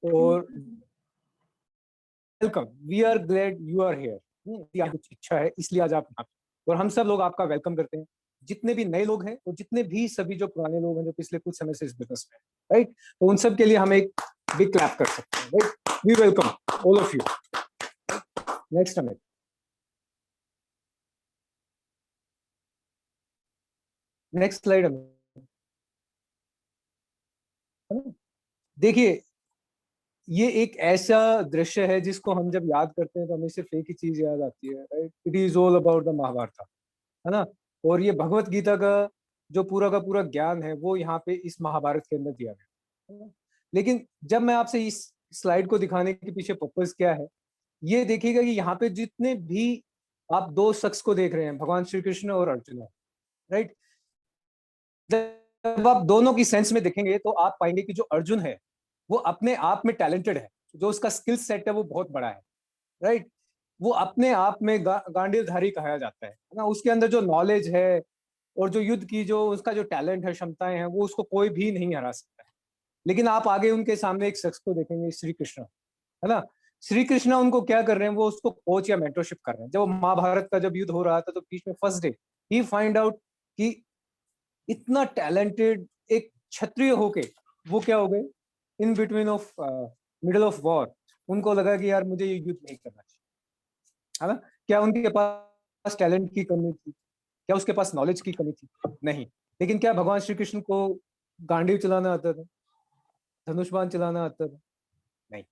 और welcome, we are glad you are here. कुछ इच्छा है इसलिए आज आप यहाँ पे, और हम सब लोग आपका वेलकम करते हैं, जितने भी नए लोग हैं और जितने भी सभी जो पुराने लोग हैं जो पिछले कुछ समय से इस बिजनेस में, राइट, तो उन सब के लिए हम एक बिग क्लैप कर सकते हैं, right. We welcome all of you. Next Amit. Next slide Amit. देखिए, ये एक ऐसा दृश्य है जिसको हम जब याद करते हैं तो हमें सिर्फ एक ही चीज याद आती है, right, it is all about the Mahabharata, है ना। और ये भगवत गीता का जो पूरा का पूरा ज्ञान है वो यहाँ पे इस महाभारत के अंदर दिया गया है ना? लेकिन जब मैं आपसे इस स्लाइड को दिखाने के पीछे पर्पस क्या है, ये देखिएगा कि यहाँ पे जितने भी आप दो शख्स को देख रहे हैं, भगवान श्री कृष्ण और अर्जुन, राइट, जब आप दोनों की सेंस में देखेंगे तो आप पाएंगे कि जो अर्जुन है वो अपने आप में टैलेंटेड है, जो उसका स्किल सेट है वो बहुत बड़ा है, राइट। वो अपने आप में गांडीवधारी कहा जाता है ना। उसके अंदर जो नॉलेज है और जो युद्ध की जो उसका जो टैलेंट है, क्षमताएं हैं, वो उसको कोई भी नहीं हरा सकता है। लेकिन आप आगे उनके सामने एक शख्स को देखेंगे, श्री कृष्ण, है ना। श्री कृष्ण उनको क्या कर रहे हैं, वो उसको कोच या मेंटरशिप कर रहे हैं। जब महाभारत का जब युद्ध हो रहा था तो बीच में फर्स्ट डे ही फाइंड आउट कि इतना टैलेंटेड एक क्षत्रिय होके वो क्या हो गए, in between of middle of war, उनको लगा कि यार मुझे ये युद्ध नहीं करना चाहिए, है ना। क्या उनके पास टैलेंट की कमी थी? क्या उसके पास नॉलेज की कमी थी? नहीं। लेकिन क्या भगवान श्री कृष्ण को गांडीव चलाना आता था, धनुष बाण चलाना आता था? नहीं।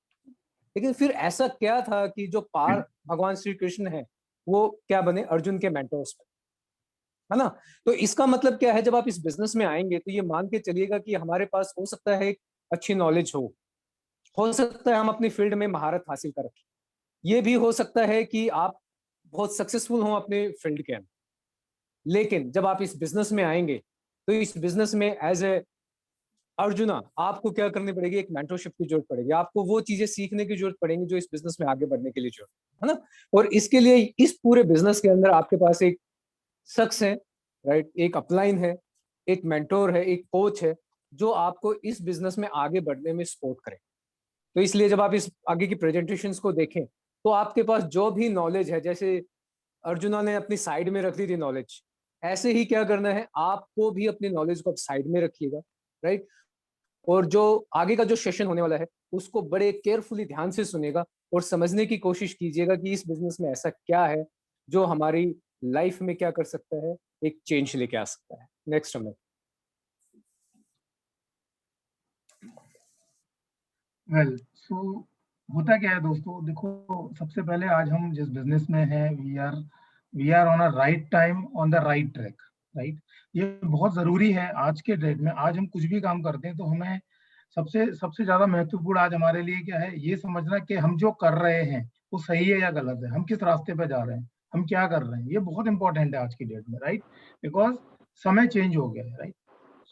लेकिन फिर ऐसा क्या था कि जो पार भगवान श्री कृष्ण है वो क्या बने, अर्जुन के मेंटर्स, है ना। तो इसका मतलब क्या है, जब आप इस बिजनेस में आएंगे तो ये मान के चलिएगा कि हमारे पास हो सकता है एक अच्छी नॉलेज हो सकता है हम अपनी फील्ड में महारत हासिल कर रखें, ये भी हो सकता है कि आप बहुत सक्सेसफुल हो अपने फील्ड के अंदर। लेकिन जब आप इस बिजनेस में आएंगे तो इस बिजनेस में एज ए अर्जुना आपको क्या करनी पड़ेगी, एक मेंटरशिप की जरूरत पड़ेगी, आपको वो चीजें सीखने की जरूरत पड़ेगी जो इस बिजनेस में आगे बढ़ने के लिए जरूरत है ना। और इसके लिए इस पूरे बिजनेस के अंदर आपके पास एक शख्स है, राइट, एक अपलाइन है, एक मेंटोर है, एक कोच है, जो आपको इस बिजनेस में आगे बढ़ने में सपोर्ट करे। तो इसलिए जब आप इस आगे की प्रेजेंटेशंस को देखें तो आपके पास जो भी नॉलेज है, जैसे अर्जुना ने अपनी साइड में रख दी थी नॉलेज, ऐसे ही क्या करना है, आपको भी अपनी नॉलेज को साइड में रखिएगा, राइट। और जो आगे का जो सेशन होने वाला है उसको बड़े केयरफुली ध्यान से सुनेगा और समझने की कोशिश कीजिएगा कि इस बिजनेस में ऐसा क्या है जो हमारी लाइफ में क्या कर सकता है, एक चेंज लेके आ सकता है। नेक्स्ट हमें वेल सो होता क्या है दोस्तों, देखो सबसे पहले आज हम जिस बिजनेस में हैं we are on a right time on the right track, right. ये बहुत जरूरी है आज के डेट में। आज हम कुछ भी काम करते हैं तो हमें सबसे सबसे ज्यादा महत्वपूर्ण आज हमारे लिए क्या है, ये समझना कि हम जो कर रहे हैं वो सही है या गलत है, हम किस रास्ते पे जा रहे हैं, हम क्या कर रहे हैं। ये बहुत इंपॉर्टेंट है आज की डेट में, राइट, बिकॉज समय चेंज हो गया है, right.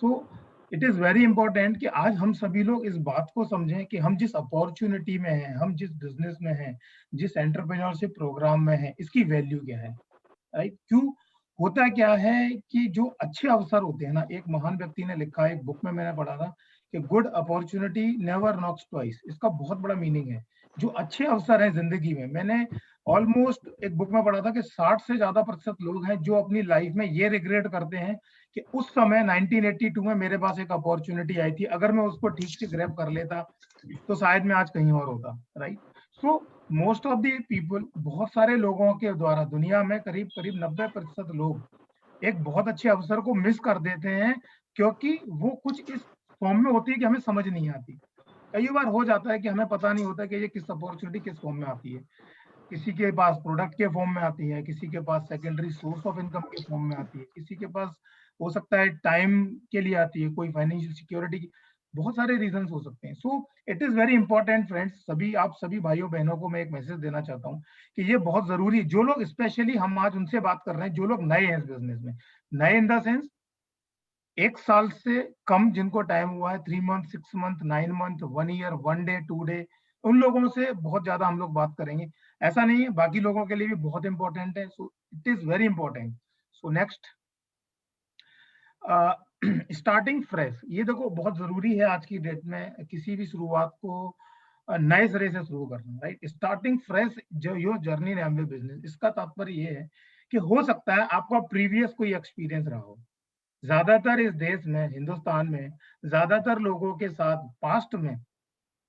So it is very important कि आज हम सभी लोग इस बात को समझें कि हम जिस अपॉर्चुनिटी में हैं, हम जिस बिजनेस में हैं, जिस एंटरप्रेन्योरशिप प्रोग्राम में हैं, इसकी वैल्यू क्या है, राइट। क्यों होता क्या है कि जो अच्छे अवसर होते हैं ना, एक महान व्यक्ति ने लिखा है, एक बुक में मैंने पढ़ा था कि good opportunity never knocks twice. इसका बहुत बड़ा मीनिंग है। जो अच्छे अवसर हैं जिंदगी में, मैंने ऑलमोस्ट एक बुक में पढ़ा था कि 60 से ज्यादा प्रतिशत लोग हैं जो अपनी लाइफ में ये रिग्रेट करते हैं कि उस समय 1982 में मेरे पास एक अपॉर्चुनिटी आई थी, अगर मैं उसको ठीक से ग्रैब कर लेता तो शायद मैं आज कहीं और होता, right. So most of the people, बहुत सारे लोगों के द्वारा दुनिया में करीब करीब 90% लोग एक बहुत अच्छे अवसर को मिस कर देते हैं, क्योंकि वो कुछ इस फॉर्म में होती है कि हमें समझ नहीं आती। कई बार हो जाता है कि हमें पता नहीं होता कि ये किस अपॉर्चुनिटी किस फॉर्म में आती है। किसी के पास प्रोडक्ट के फॉर्म में आती है, किसी के पास सेकेंडरी सोर्स ऑफ इनकम के फॉर्म में आती है, किसी के पास हो सकता है टाइम के लिए आती है, कोई फाइनेंशियल सिक्योरिटी की, बहुत सारे रीजंस हो सकते हैं। सो it is very important friends, सभी आप सभी भाइयों बहनों को मैं एक मैसेज देना चाहता हूँ कि ये बहुत जरूरी है। जो लोग, स्पेशली हम आज उनसे बात कर रहे हैं जो लोग नए हैं इस बिजनेस में, नए इन द सेंस 1 साल से कम जिनको टाइम हुआ है, 3 month, 6 month, 9 month, 1 year, 1 day, 2 day, उन लोगों से बहुत ज्यादा हम लोग बात करेंगे। ऐसा नहीं है, बाकी लोगों के लिए भी बहुत इंपॉर्टेंट है। सो it is very important. So next, starting fresh, ये देखो बहुत जरूरी है आज की डेट में। किसी भी शुरुआत को नए सिरे से शुरू करना, राइट, स्टार्टिंग फ्रेश जो your journey in Amway business. इसका तात्पर्य ये है कि हो सकता है आपका प्रीवियस कोई एक्सपीरियंस रहा हो। ज्यादातर इस देश में, हिंदुस्तान में ज्यादातर लोगों के साथ पास्ट में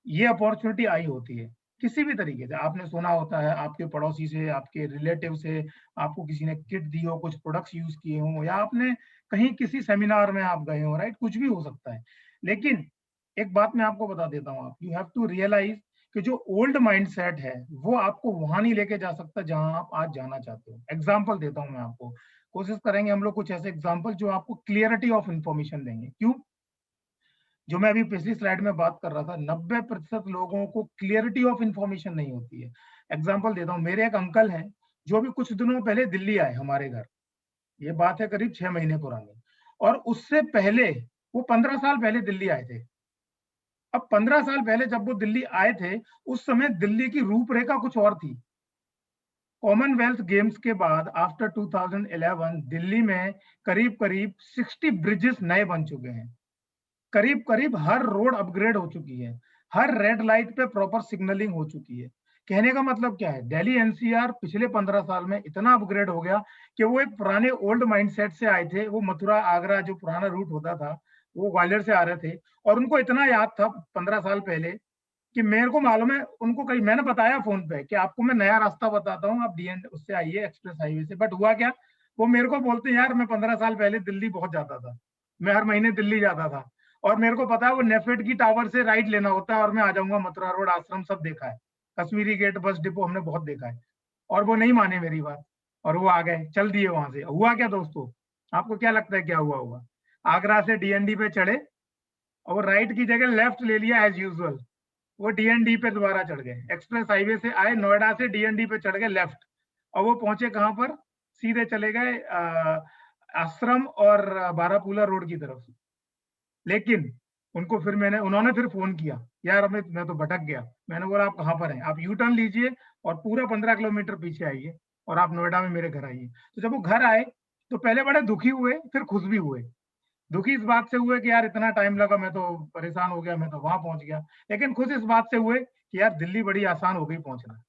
ये अपॉर्चुनिटी आई होती है किसी भी तरीके से। आपने सुना होता है आपके पड़ोसी से, आपके रिलेटिव से, आपको किसी ने किट दी हो, कुछ प्रोडक्ट्स यूज किए हों, या आपने कहीं किसी सेमिनार में आप गए हो, राइट, कुछ भी हो सकता है। लेकिन एक बात मैं आपको बता देता हूँ, आप यू हैव टू रियलाइज कि जो ओल्ड माइंडसेट है वो आपको वहां नहीं लेके जा सकता जहां आप आज जाना चाहते हो। एग्जाम्पल देता हूँ मैं आपको, कोशिश करेंगे हम लोग कुछ ऐसे एग्जाम्पल जो आपको क्लियरिटी ऑफ इंफॉर्मेशन देंगे। क्यों? जो मैं अभी पिछली स्लाइड में बात कर रहा था, 90% लोगों को क्लियरिटी ऑफ इंफॉर्मेशन नहीं होती है। एग्जाम्पल देता हूँ, मेरे एक अंकल हैं जो अभी कुछ दिनों पहले दिल्ली आए हमारे घर। ये बात है करीब 6 महीने पुरानी। और उससे पहले वो 15 साल पहले दिल्ली आए थे। अब 15 साल पहले जब वो दिल्ली आए थे, उस समय दिल्ली की रूपरेखा कुछ और थी। कॉमनवेल्थ गेम्स के बाद आफ्टर 2011 दिल्ली में करीब करीब 60 ब्रिजेस नए बन चुके हैं। करीब करीब हर रोड अपग्रेड हो चुकी है, हर रेड लाइट पे प्रॉपर सिग्नलिंग हो चुकी है। कहने का मतलब क्या है, दिल्ली एनसीआर पिछले 15 साल में इतना अपग्रेड हो गया कि वो एक पुराने ओल्ड माइंडसेट से आए थे। वो मथुरा आगरा जो पुराना रूट होता था, वो ग्वालियर से आ रहे थे, और उनको इतना याद था 15 साल पहले कि मेरे को मालूम है, उनको कहीं मैंने बताया फोन पे कि आपको मैं नया रास्ता बताता हूँ, आप डीएन उससे आइए, एक्सप्रेस हाईवे से। बट हुआ क्या, वो मेरे को बोलते यार मैं 15 साल पहले दिल्ली बहुत जाता था, मैं हर महीने दिल्ली जाता था, और मेरे को पता है वो नेफेड की टावर से राइट लेना होता है और मैं आ जाऊंगा, मथुरा रोड, आश्रम सब देखा है, कश्मीरी गेट, बस डिपो हमने बहुत देखा है। और वो नहीं माने मेरी बात, और वो आ गए, चल दिए वहां से। हुआ क्या दोस्तों, आपको क्या लगता है क्या हुआ होगा? आगरा से डीएनडी पे चढ़े और राइट की जगह लेफ्ट ले लिया एज यूजुअल। वो डीएनडी पे दोबारा चढ़ गए, एक्सप्रेस हाईवे से आए, नोएडा से डीएनडी पे चढ़ गए लेफ्ट, और वो पहुंचे कहां पर, सीधे चले गए आश्रम और बारापूला रोड की तरफ। लेकिन उनको फिर उन्होंने फिर फोन किया, यार अमित मैं तो भटक गया। मैंने बोला आप कहाँ पर हैं? आप यू टर्न लीजिए और पूरा 15 किलोमीटर पीछे आइए और आप नोएडा में मेरे घर आइए। तो जब वो घर आए तो पहले बड़े दुखी हुए, फिर खुश भी हुए। दुखी इस बात से हुए कि यार इतना टाइम लगा, मैं तो परेशान हो गया, मैं तो वहां पहुंच गया। लेकिन खुश इस बात से हुए कि यार दिल्ली बड़ी आसान हो गई पहुंचना,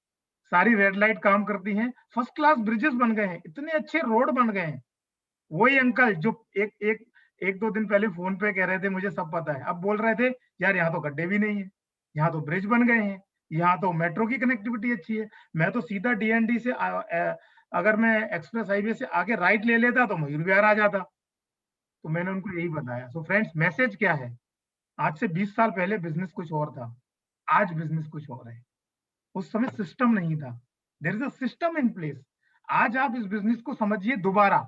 सारी रेड लाइट काम करती हैं, फर्स्ट क्लास ब्रिजेस बन गए हैं, इतने अच्छे रोड बन गए हैं। वही अंकल जो एक एक एक दो दिन पहले फोन पे कह रहे थे मुझे सब पता है, अब बोल रहे थे यार यहाँ तो गड्ढे भी नहीं है, यहाँ तो ब्रिज बन गए हैं, यहाँ तो मेट्रो की कनेक्टिविटी अच्छी है। मैं तो सीधा डीएनडी से अगर मैं एक्सप्रेस हाईवे से आगे राइट ले लेता तो मयूर विहार आ जाता। तो मैंने उनको यही बताया। सो फ्रेंड्स, मैसेज क्या है, आज से 20 साल पहले बिजनेस कुछ और था, आज बिजनेस कुछ और है। उस समय सिस्टम नहीं था, there is a system in place. आज आप इस बिजनेस को समझिए दोबारा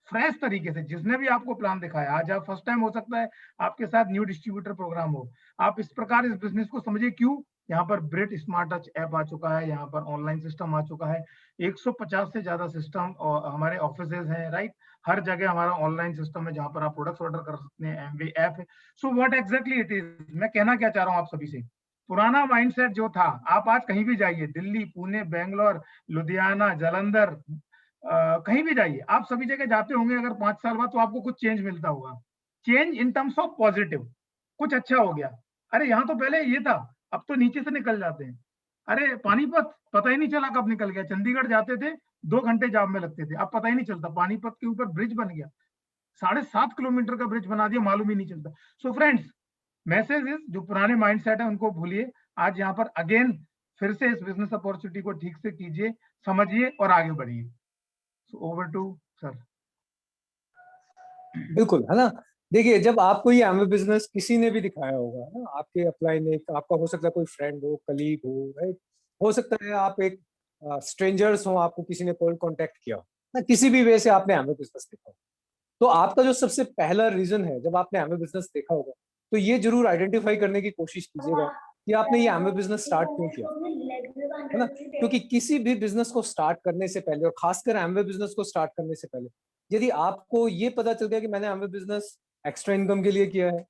फ्रेश तरीके से। जिसने भी आपको प्लान दिखाया, आज आप फर्स्ट टाइम हो सकता है आपके साथ न्यू डिस्ट्रीब्यूटर प्रोग्राम हो, आप इस प्रकार इस बिजनेस को समझिए। क्यों? यहाँ पर ब्रिट स्मार्ट टच ऐप आ चुका है, यहाँ पर ऑनलाइन सिस्टम आ चुका है, 150 से ज्यादा सिस्टम और हमारे ऑफिसेज हैं, राइट। हर जगह हमारा ऑनलाइन सिस्टम है जहाँ पर आप प्रोडक्ट्स ऑर्डर कर सकते हैं, एमवे ऐप है। So what exactly it is, मैं कहना क्या चाह रहा हूँ आप सभी से, पुराना माइंडसेट जो था, आप आज कहीं भी जाइए, दिल्ली, पुणे, बेंगलोर, लुधियाना, जालंधर, कहीं भी जाइए, आप सभी जगह जाते होंगे अगर 5 साल बाद, तो आपको कुछ चेंज मिलता होगा। Change in terms of positive, कुछ अच्छा हो गया। अरे यहाँ तो पहले ये था, अब तो नीचे से निकल जाते हैं। अरे पानीपत पता ही नहीं चला कब निकल गया, चंडीगढ़ जाते थे 2 घंटे जाम में लगते थे, अब पता ही नहीं चलता। पानीपत के ऊपर ब्रिज बन गया, 7.5 किलोमीटर का ब्रिज बना दिया, मालूम ही नहीं चलता। सो फ्रेंड्स, मैसेज इज, जो पुराने माइंडसेट है उनको भूलिए, आज यहाँ पर अगेन फिर से इस बिजनेस अपॉर्चुनिटी को ठीक से कीजिए, समझिए और आगे बढ़िए। So over to sir. बिल्कुल, है ना? देखिए, जब आपको ये एमवे बिजनेस किसी ने भी दिखाया होगा ना, आपके अपलाइन में, आपका हो सकता है कोई फ्रेंड हो, कलीग हो, राइट? हो सकता है आप एक स्ट्रेंजर्स हो, आपको किसी ने कोल्ड कांटेक्ट किया हो ना, किसी भी वे से आपने एमवे बिजनेस देखा हो। तो आपका जो सबसे पहला रीजन है, जब आपने एमवे बिजनेस देखा होगा, तो ये जरूर आइडेंटिफाई करने की कोशिश कीजिएगा कि आपने ये एमवे बिजनेस स्टार्ट क्यों किया, है ना? क्योंकि किसी भी बिजनेस को स्टार्ट करने से पहले, और खासकर एमवे बिजनेस को स्टार्ट करने से पहले, यदि आपको ये पता चल गया कि मैंने एमवे बिजनेस एक्स्ट्रा इनकम के लिए किया है,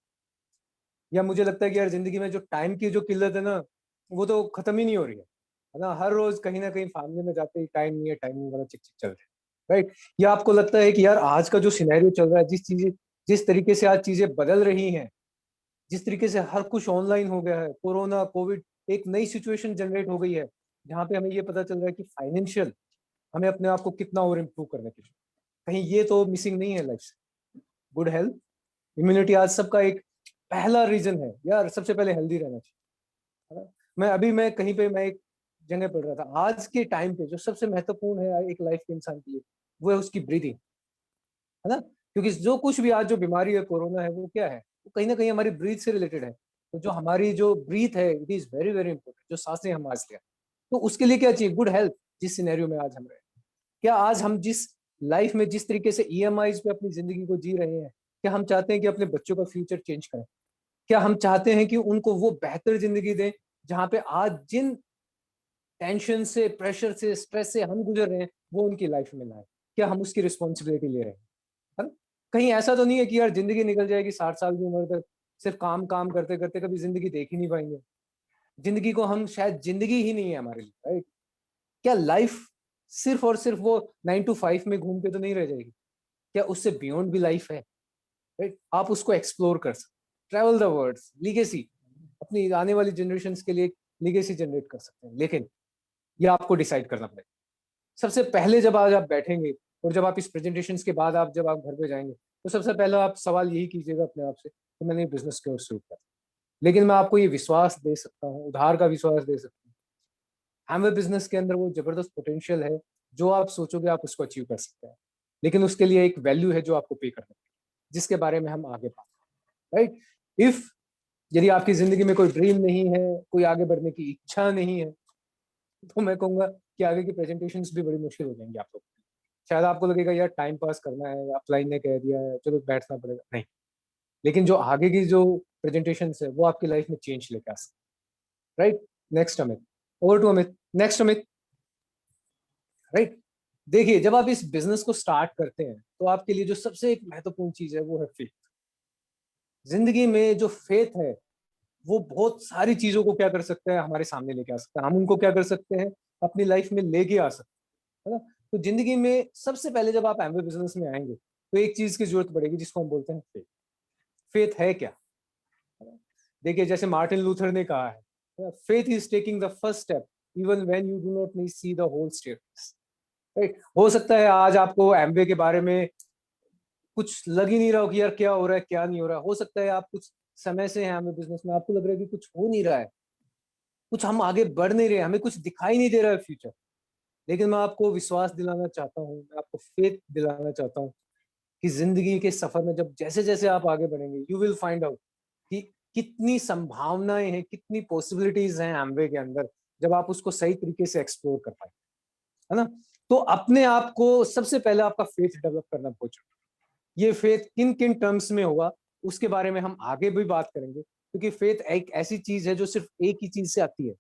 या मुझे लगता है कि यार जिंदगी में जो टाइम की जो किल्लत है ना, वो तो खत्म ही नहीं हो रही है ना? हर रोज कहीं ना कहीं फैमिली में जाते ही टाइम नहीं है, टाइम नहीं, वाला चिक चिक चल रहा है, राइट? या आपको लगता है कि यार आज का जो सिनेरियो चल रहा है, जिस तरीके से आज चीजें बदल रही हैं, जिस तरीके से हर कुछ ऑनलाइन हो गया है, कोरोना, कोविड, एक नई सिचुएशन जनरेट हो गई है जहाँ पे हमें ये पता चल रहा है कि फाइनेंशियल हमें अपने आप को कितना और इम्प्रूव करने की जरूरत है। कहीं ये तो मिसिंग नहीं है लाइफ से। गुड हेल्थ, इम्यूनिटी आज सबका एक पहला रीजन है यार, सबसे पहले हेल्दी रहना चाहिए, है ना? मैं कहीं पे मैं एक जगह पढ़ रहा था, आज के टाइम पे जो सबसे महत्वपूर्ण है एक लाइफ के इंसान के लिए, वो है उसकी ब्रीदिंग, है ना? क्योंकि जो कुछ भी आज जो बीमारी है, कोरोना है, वो क्या है, वो कहीं ना कहीं हमारी ब्रीथ से रिलेटेड है। तो जो हमारी जो ब्रीथ है, it is very very important, जो सांसें हम आज लें, तो उसके लिए क्या चाहिए? Good health. जिस सिनेरियो में आज हम रहे, क्या आज हम जिस लाइफ में जिस तरीके से ईएमआईज पे अपनी जिंदगी को जी रहे हैं, क्या हम चाहते हैं कि अपने बच्चों का फ्यूचर चेंज करें? क्या हम चाहते हैं कि उनको वो बेहतर जिंदगी दें जहां पे आज जिन टेंशन से, प्रेशर से, स्ट्रेस से हम गुजर रहे हैं, वो उनकी लाइफ में ना आए? क्या हम उसकी रिस्पॉन्सिबिलिटी ले रहे हैं? है ना? कहीं ऐसा तो नहीं है कि यार जिंदगी निकल जाएगी 60 साल की उम्र तक, सिर्फ काम काम करते करते कभी जिंदगी देख ही नहीं पाएंगे? जिंदगी को हम शायद जिंदगी ही नहीं है हमारे लिए, राइट? क्या लाइफ सिर्फ और सिर्फ वो 9 to 5 में घूम के तो नहीं रह जाएगी? क्या उससे बियॉन्ड भी लाइफ है, राइट? आप उसको एक्सप्लोर कर सकते, ट्रैवल द वर्ल्ड, लीगेसी अपनी आने वाली जनरेशन के लिए लीगेसी जनरेट कर सकते हैं। लेकिन ये आपको डिसाइड करना पड़ेगा सबसे पहले। जब आज आप बैठेंगे और जब आप इस प्रेजेंटेशन के बाद आप जब आप घर पे जाएंगे, तो सबसे पहला आप सवाल यही कीजिएगा अपने आप से कि मैंने बिजनेस क्यों शुरू किया। लेकिन मैं आपको ये विश्वास दे सकता हूँ, उधार का विश्वास दे सकता हूँ, एमवे बिजनेस के अंदर वो जबरदस्त पोटेंशियल है, जो आप सोचोगे आप उसको अचीव कर सकते हैं। लेकिन उसके लिए एक वैल्यू है जो आपको पे करना है, जिसके बारे में हम आगे बात करें, राइट? इफ यदि आपकी जिंदगी में कोई ड्रीम नहीं है, कोई आगे बढ़ने की इच्छा नहीं है, तो मैं कहूंगा कि आगे की प्रेजेंटेशंस भी बड़ी मुश्किल हो जाएंगी आप लोग। शायद आपको लगेगा यार टाइम पास करना है, अपलाइन ने कह दिया है, चलो बैठना पड़ेगा, नहीं। लेकिन जो आगे की जो प्रेजेंटेशंस है, वो आपकी लाइफ में चेंज लेके आ सकते हैं, right? Next Amit, over to Amit, next Amit, right? देखिए, जब आप इस बिजनेस को स्टार्ट करते हैं, तो आपके लिए जो सबसे एक महत्वपूर्ण चीज है, वो है फेथ। जिंदगी में जो फेथ है, वो बहुत सारी चीजों को क्या कर सकता है, हमारे सामने लेके आ सकता है। हम उनको क्या कर सकते हैं, अपनी लाइफ में लेके आ सकते हैं, है ना? तो जिंदगी में सबसे पहले जब आप एमवे बिजनेस में आएंगे, तो एक चीज की जरूरत पड़ेगी जिसको हम बोलते हैं फेथ। फेथ है क्या? देखिए, जैसे मार्टिन लूथर ने कहा है, faith is taking the first step even when you do not नी see the whole staircase, right? हो सकता है आज आपको एमवे के बारे में कुछ लग ही नहीं रहा हो कि यार क्या हो रहा है, क्या नहीं हो रहा है। हो सकता है आप कुछ समय से हैं एमवे बिजनेस में, आपको लग रहा है कि कुछ हो नहीं रहा है, कुछ हम आगे बढ़ नहीं रहे, हमें कुछ दिखाई नहीं दे रहा है फ्यूचर। लेकिन मैं आपको विश्वास दिलाना चाहता हूँ, मैं आपको फेथ दिलाना चाहता हूँ कि जिंदगी के सफर में जब जैसे जैसे आप आगे बढ़ेंगे, यू विल फाइंड आउट कि कितनी संभावनाएं हैं, कितनी पॉसिबिलिटीज हैं एमवे के अंदर, जब आप उसको सही तरीके से एक्सप्लोर कर पाए, है ना? तो अपने आप को सबसे पहले आपका फेथ डेवलप करना बहुत जरूरी है। ये फेथ किन किन टर्म्स में होगा, उसके बारे में हम आगे भी बात करेंगे, क्योंकि फेथ एक ऐसी चीज है जो सिर्फ एक ही चीज से आती है,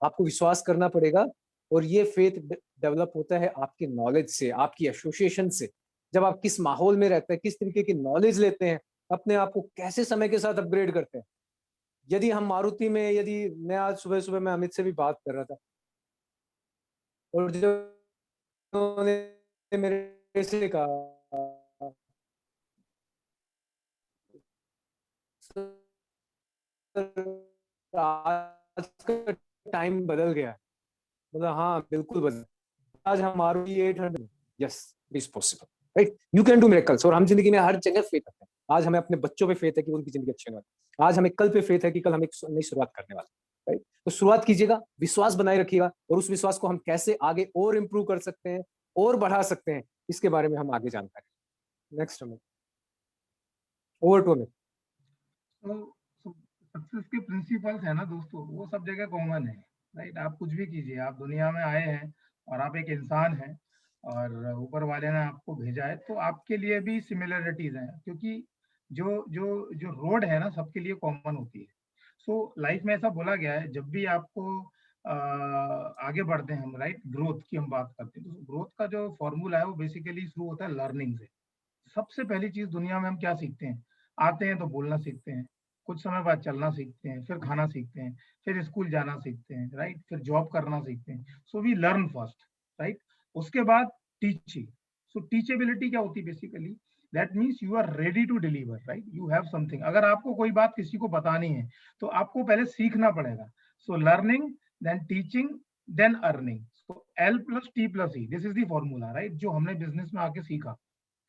आपको विश्वास करना पड़ेगा। और ये फेथ डेवलप होता है आपके नॉलेज से, आपकी एसोसिएशन से। जब आप किस माहौल में रहते हैं, किस तरीके की नॉलेज लेते हैं, अपने आप को कैसे समय के साथ अपग्रेड करते हैं। यदि हम मारुति में, यदि मैं आज सुबह सुबह मैं अमित से भी बात कर रहा था, और जब उन्होंने मेरे से कहा आज का टाइम बदल गया है, बोला हाँ बिल्कुल बदल। आज हम Maruti 800, yes it is possible, right? You can do miracles. और हम जिंदगी में हर जगह फेथ रखते हैं। आज हमें अपने बच्चों पे फेथ है कि उनकी जिंदगी अच्छी होने वाली है। आज हमें कल पे फेथ है कि कल हम एक नई शुरुआत करने वाले हैं, राइट? तो शुरुआत कीजिएगा, विश्वास बनाए रखिएगा, और उस विश्वास को हम कैसे आगे और इम्प्रूव कर सकते हैं और बढ़ा सकते हैं, इसके बारे में हम आगे जानकारी। नेक्स्ट हमें ओवर टू हमें। तो सक्सेस के प्रिंसिपल्स है ना दोस्तों, वो सब जगह कॉमन है, राइट? आप कुछ भी कीजिए, आप दुनिया में आए हैं और आप एक इंसान हैं और ऊपर वाले ने आपको भेजा है, तो आपके लिए भी सिमिलरिटीज हैं, क्योंकि जो जो जो रोड है ना, सबके लिए कॉमन होती है। सो लाइफ में ऐसा बोला गया है, जब भी आपको आगे बढ़ते हैं हम, राइट, ग्रोथ की हम बात करते हैं, तो ग्रोथ का जो फॉर्मूला है वो बेसिकली शुरू होता है लर्निंग से। सबसे पहली चीज दुनिया में हम क्या सीखते हैं? आते हैं तो बोलना सीखते हैं, कुछ समय बाद चलना सीखते हैं, फिर खाना सीखते हैं, फिर स्कूल जाना सीखते हैं, राइट, फिर जॉब करना सीखते हैं। So we learn first, right. उसके बाद टीचिंग। सो टीचेबिलिटी क्या होती है? Basically that means you are ready to deliver, right, you have something. अगर आपको कोई बात किसी को बतानी है, तो आपको पहले सीखना पड़ेगा। So learning, then teaching, then earning. So L plus T plus E, this is the formula, right? जो हमने बिजनेस में आके सीखा,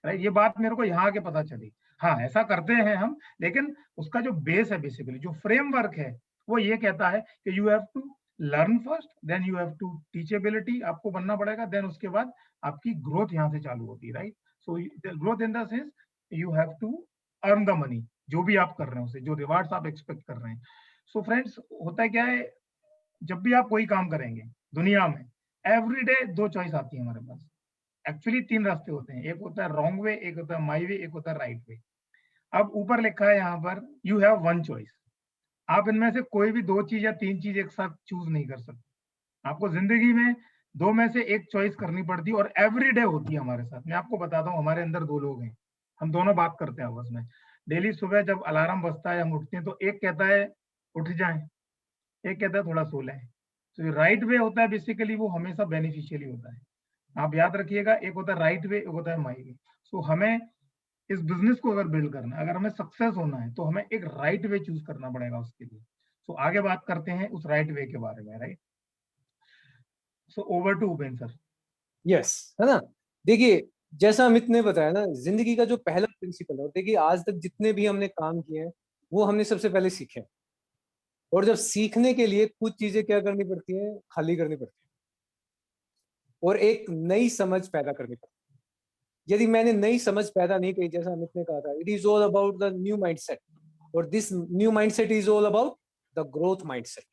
राइट? ये बात मेरे को यहाँ आके पता चली। हाँ, ऐसा करते हैं हम, लेकिन उसका जो बेस है, बेसिकली जो फ्रेमवर्क है, वो ये कहता है कि you have to learn first, then you have to teachability आपको बनना पड़ेगा, देन उसके बाद आपकी ग्रोथ यहाँ से चालू होती है, right? So growth in the sense you have to earn the money, जो भी आप कर रहे हैं उसे, जो रिवार्ड्स आप एक्सपेक्ट कर रहे हैं। सो फ्रेंड्स, होता है क्या है, जब भी आप कोई काम करेंगे दुनिया में, एवरी डे दो चॉइस आती है हमारे पास। एक्चुअली तीन रास्ते होते हैं, एक होता है रॉन्ग वे, एक होता है माई वे, एक होता है राइट वे। अब ऊपर लिखा है यहाँ पर, यू हैव वन चॉइस। आप इनमें से कोई भी दो चीज या तीन चीज एक साथ चूज नहीं कर सकते। आपको जिंदगी में दो में से एक चॉइस करनी पड़ती है, और एवरी डे होती है हमारे साथ। मैं आपको बताता हूँ, हमारे अंदर दो लोग हैं, हम दोनों बात करते हैं आपस में डेली। सुबह जब अलार्म बजता है, हम उठते हैं, तो एक कहता है उठ जाएं, एक कहता है थोड़ा सो लें। तो राइट वे होता है बेसिकली, वो हमेशा बेनिफिशियली होता है। आप याद रखिएगा, एक होता है राइट वे, एक होता है माई वे। सो हमें इस बिजनेस को अगर बिल्ड करना है, अगर हमें सक्सेस होना है, तो हमें एक राइट वे चूज करना पड़ेगा उसके लिए। सो आगे बात करते हैं उस राइट वे के बारे में, right? So over to Upen sir. Yes, है ना। देखिए, जैसा अमित ने बताया ना, जिंदगी का जो पहला प्रिंसिपल है, देखिए आज तक जितने भी हमने काम किए हैं वो हमने सबसे पहले सीखे। और जब सीखने के लिए कुछ चीजें क्या करनी पड़ती हैं, खाली करनी पड़ती है और एक नई समझ पैदा करनी पड़ती है। यदि मैंने नई समझ पैदा नहीं की, जैसा अमित ने कहा था, it is all about the new mindset, और this new mindset is all about the growth mindset,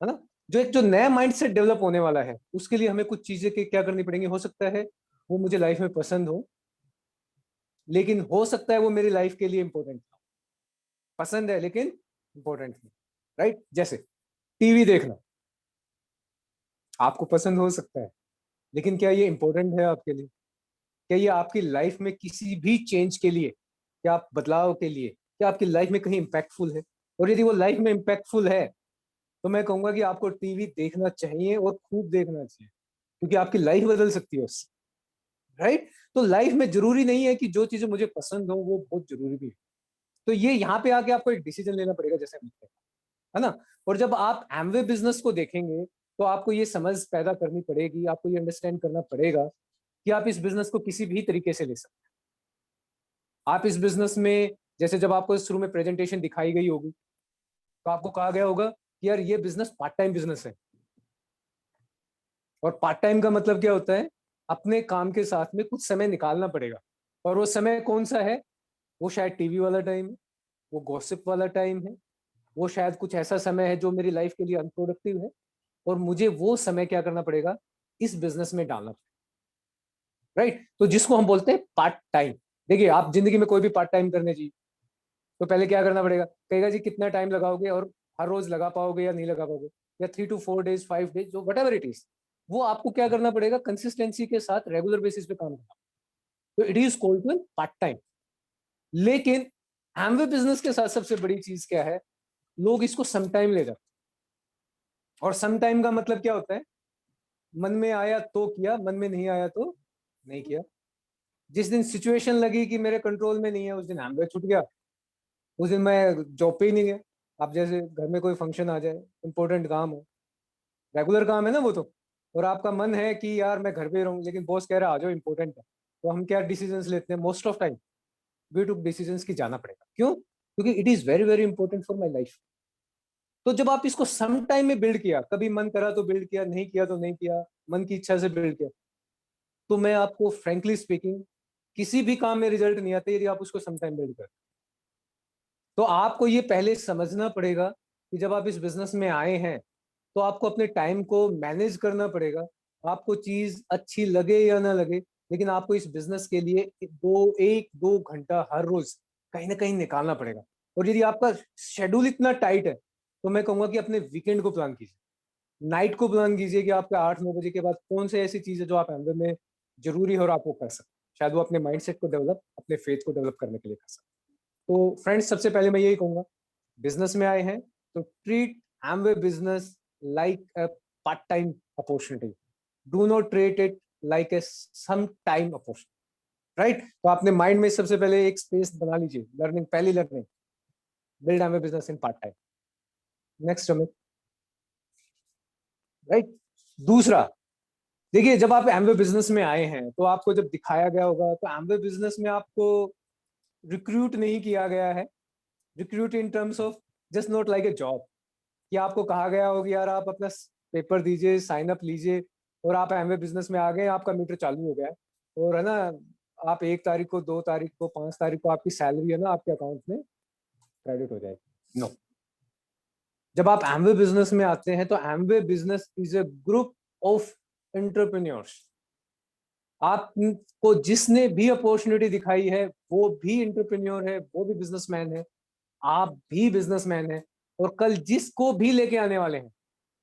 है ना। जो नया माइंडसेट डेवलप होने वाला है, उसके लिए हमें कुछ चीजें के क्या करनी पड़ेंगी। हो सकता है वो मुझे लाइफ में पसंद हो, लेकिन हो सकता है वो मेरी लाइफ के लिए इंपॉर्टेंट हो। पसंद है लेकिन इंपॉर्टेंट नहीं, राइट? जैसे टीवी देखना आपको पसंद हो सकता है, लेकिन क्या ये इंपॉर्टेंट है आपके लिए? क्या ये आपकी लाइफ में किसी भी चेंज के लिए, क्या आप बदलाव के लिए, क्या आपकी लाइफ में कहीं इम्पैक्टफुल है? और यदि वो लाइफ में इम्पैक्टफुल है, तो मैं कहूंगा कि आपको टीवी देखना चाहिए और खूब देखना चाहिए, क्योंकि आपकी लाइफ बदल सकती है उससे, राइट? तो लाइफ में जरूरी नहीं है कि जो चीजें मुझे पसंद हो वो बहुत जरूरी भी है। तो ये यहाँ पे आके आपको एक डिसीजन लेना पड़ेगा, जैसे हमने कहा, है ना। और जब आप एमवे बिजनेस को देखेंगे, तो आपको ये समझ पैदा करनी पड़ेगी, आपको ये अंडरस्टैंड करना पड़ेगा कि आप इस बिजनेस को किसी भी तरीके से ले सकते हैं। आप इस बिजनेस में, जैसे जब आपको शुरू में प्रेजेंटेशन दिखाई गई होगी, तो आपको कहा गया होगा कि यार ये बिजनेस पार्ट टाइम बिजनेस है। और पार्ट टाइम का मतलब क्या होता है? अपने काम के साथ में कुछ समय निकालना पड़ेगा। और वो समय कौन सा है? वो शायद टीवी वाला टाइम है, वो गॉसिप वाला टाइम है, वो शायद कुछ ऐसा समय है जो मेरी लाइफ के लिए अनप्रोडक्टिव है, और मुझे वो समय क्या करना पड़ेगा? इस बिजनेस में डालना पड़ेगा, राइट? तो जिसको हम बोलते हैं पार्ट टाइम। देखिए, आप जिंदगी में कोई भी पार्ट टाइम करने चाहिए, तो पहले क्या करना पड़ेगा? कहेगा जी कितना टाइम लगाओगे, और हर रोज लगा पाओगे या नहीं लगा पाओगे, या 3 to 4 days 5 days, जो वट एवर इट इज, वो आपको क्या करना पड़ेगा? कंसिस्टेंसी के साथ रेगुलर बेसिस पे काम करना। तो it is called part time. लेकिन एमवे बिजनेस के साथ सबसे बड़ी चीज क्या है? लोग इसको सम टाइम ले जाते हैं। और सम टाइम का मतलब क्या होता है? मन में आया तो किया, मन में नहीं आया तो नहीं किया। जिस दिन सिचुएशन लगी कि मेरे कंट्रोल में नहीं है, उस दिन एमवे छूट गया, उस दिन मैं जॉब पे ही नहीं गया। आप जैसे घर में कोई फंक्शन आ जाए, इंपॉर्टेंट काम हो, रेगुलर काम है ना वो तो, और आपका मन है कि यार मैं घर पे रहूं, लेकिन बॉस कह रहा है आ जाओ, इंपॉर्टेंट है, तो हम क्या डिसीजंस लेते हैं? Most of time we took decisions की जाना पड़ेगा। क्यों? क्योंकि it is very very important for my life. तो जब आप इसको सम टाइम में बिल्ड किया, कभी मन करा तो बिल्ड किया, नहीं किया तो नहीं किया, मन की इच्छा से बिल्ड किया, तो मैं आपको फ्रेंकली स्पीकिंग, किसी भी काम में रिजल्ट नहीं आता यदि आप उसको सम टाइम बिल्ड करते। तो आपको ये पहले समझना पड़ेगा कि जब आप इस बिजनेस में आए हैं, तो आपको अपने टाइम को मैनेज करना पड़ेगा। आपको चीज अच्छी लगे या ना लगे, लेकिन आपको इस बिजनेस के लिए 1-2 घंटा हर रोज कहीं ना कहीं निकालना पड़ेगा। और यदि आपका शेड्यूल इतना टाइट है, तो मैं कहूंगा कि अपने वीकेंड को प्लान कीजिए, नाइट को प्लान कीजिए कि आपके 8-9 बजे के बाद कौन से ऐसी चीज है जो आप एम्बर में जरूरी है और आप वो कर सकते हैं। शायद वो अपने माइंडसेट को डेवलप, अपने फेथ को डेवलप करने के लिए कर सकते हैं। तो फ्रेंड्स, सबसे पहले मैं यही कहूंगा, बिजनेस में आए हैं तो treat Amway business like a part time opportunity. Do not treat it like a some time opportunity, right? तो आपने माइंड में सबसे पहले एक स्पेस बना लीजिए, लर्निंग, पहली learning, build Amway business in part time. Next Amit. Right. दूसरा, देखिए जब आप एमवे बिजनेस में आए हैं तो आपको जब दिखाया गया होगा, तो एमवे बिजनेस में आपको रिक्रूट नहीं किया गया है, recruit in terms of just not like a job, कि आपको कहा गया होगा यार आप अपना पेपर दीजिए, साइन अप लीजिए और आप एमवे बिजनेस में आ गए, आपका मीटर चालू हो गया है और है ना, आप 1 तारीख को, 2 तारीख को, 5 तारीख को आपकी सैलरी है ना आपके अकाउंट में क्रेडिट हो जाएगी। नो। जब आप एमवे बिजनेस में आते हैं तो Amway business is a group of entrepreneurs. आपको जिसने भी अपॉर्चुनिटी दिखाई है वो भी एंटरप्रेन्योर है, वो भी बिजनेसमैन है, आप भी बिजनेसमैन है, और कल जिसको भी लेके आने वाले हैं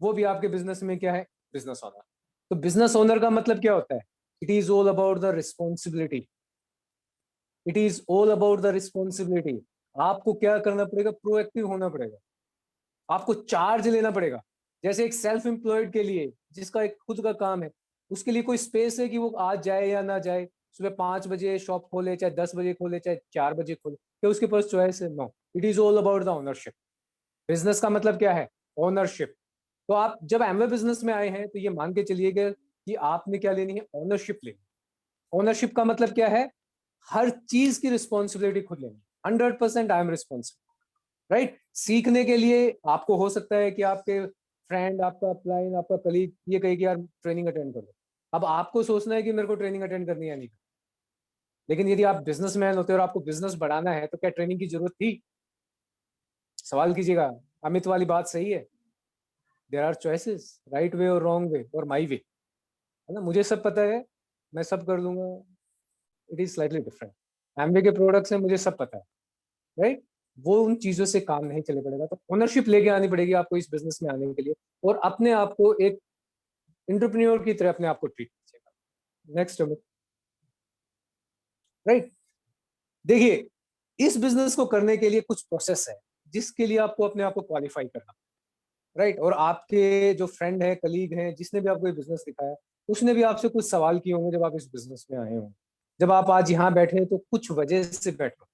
वो भी आपके बिजनेस में क्या है, बिजनेस ओनर। तो बिजनेस ओनर का मतलब क्या होता है? It is all about the responsibility, it is all about the responsibility. आपको क्या करना पड़ेगा? प्रोएक्टिव होना पड़ेगा, आपको चार्ज लेना पड़ेगा। जैसे एक सेल्फ एम्प्लॉयड के लिए जिसका एक खुद का काम है, उसके लिए कोई स्पेस है कि वो आज जाए या ना जाए, सुबह 5 बजे शॉप खोले, चाहे 10 बजे खोले, चाहे 4 बजे खोले, क्या उसके पास चॉइस है? No. It is all about the ownership. Business का मतलब क्या है? ओनरशिप। तो आप जब एमवे बिजनेस में आए हैं तो ये मान के चलिएगा कि आपने क्या लेनी है? ओनरशिप लेनी। ओनरशिप का मतलब क्या है? हर चीज की रिस्पॉन्सिबिलिटी खुद लेनी। 100% आई एम रिस्पॉन्सिबल, राइट। सीखने के लिए आपको हो सकता है कि आपके फ्रेंड, आपका अपलाइन, आपका कलीग ये कहे कि यार ट्रेनिंग अटेंड करो। अब आपको सोचना है कि मेरे को ट्रेनिंग अटेंड करनी है या नहीं। लेकिन यदि आप बिजनेसमैन होते और आपको बिजनेस बढ़ाना है तो क्या ट्रेनिंग की जरूरत थी? सवाल कीजिएगा। अमित वाली बात सही है। There are choices, right way और रॉन्ग वे और माई वे, है ना। मुझे सब पता है, मैं सब कर लूंगा। It is slightly different. Amway के प्रोडक्ट्स हैं, मुझे सब पता है, राइट। वो उन चीजों से काम नहीं चले पड़ेगा। तो ओनरशिप लेके आनी पड़ेगी आपको इस बिजनेस में आने के लिए, और अपने आप को एक एंटरप्रेन्योर की तरह अपने आप को ट्रीट कीजिएगा। Next, right. देखिए, इस बिजनेस को करने के लिए कुछ प्रोसेस है जिसके लिए आपको अपने आप को क्वालिफाई करना, राइट। और आपके जो फ्रेंड है, कलीग हैं, जिसने भी आपको ये बिजनेस दिखाया, उसने भी आपसे कुछ सवाल किए होंगे जब आप इस बिजनेस में आए होंगे। जब आप आज यहाँ बैठे हैं तो कुछ वजह से बैठे हो,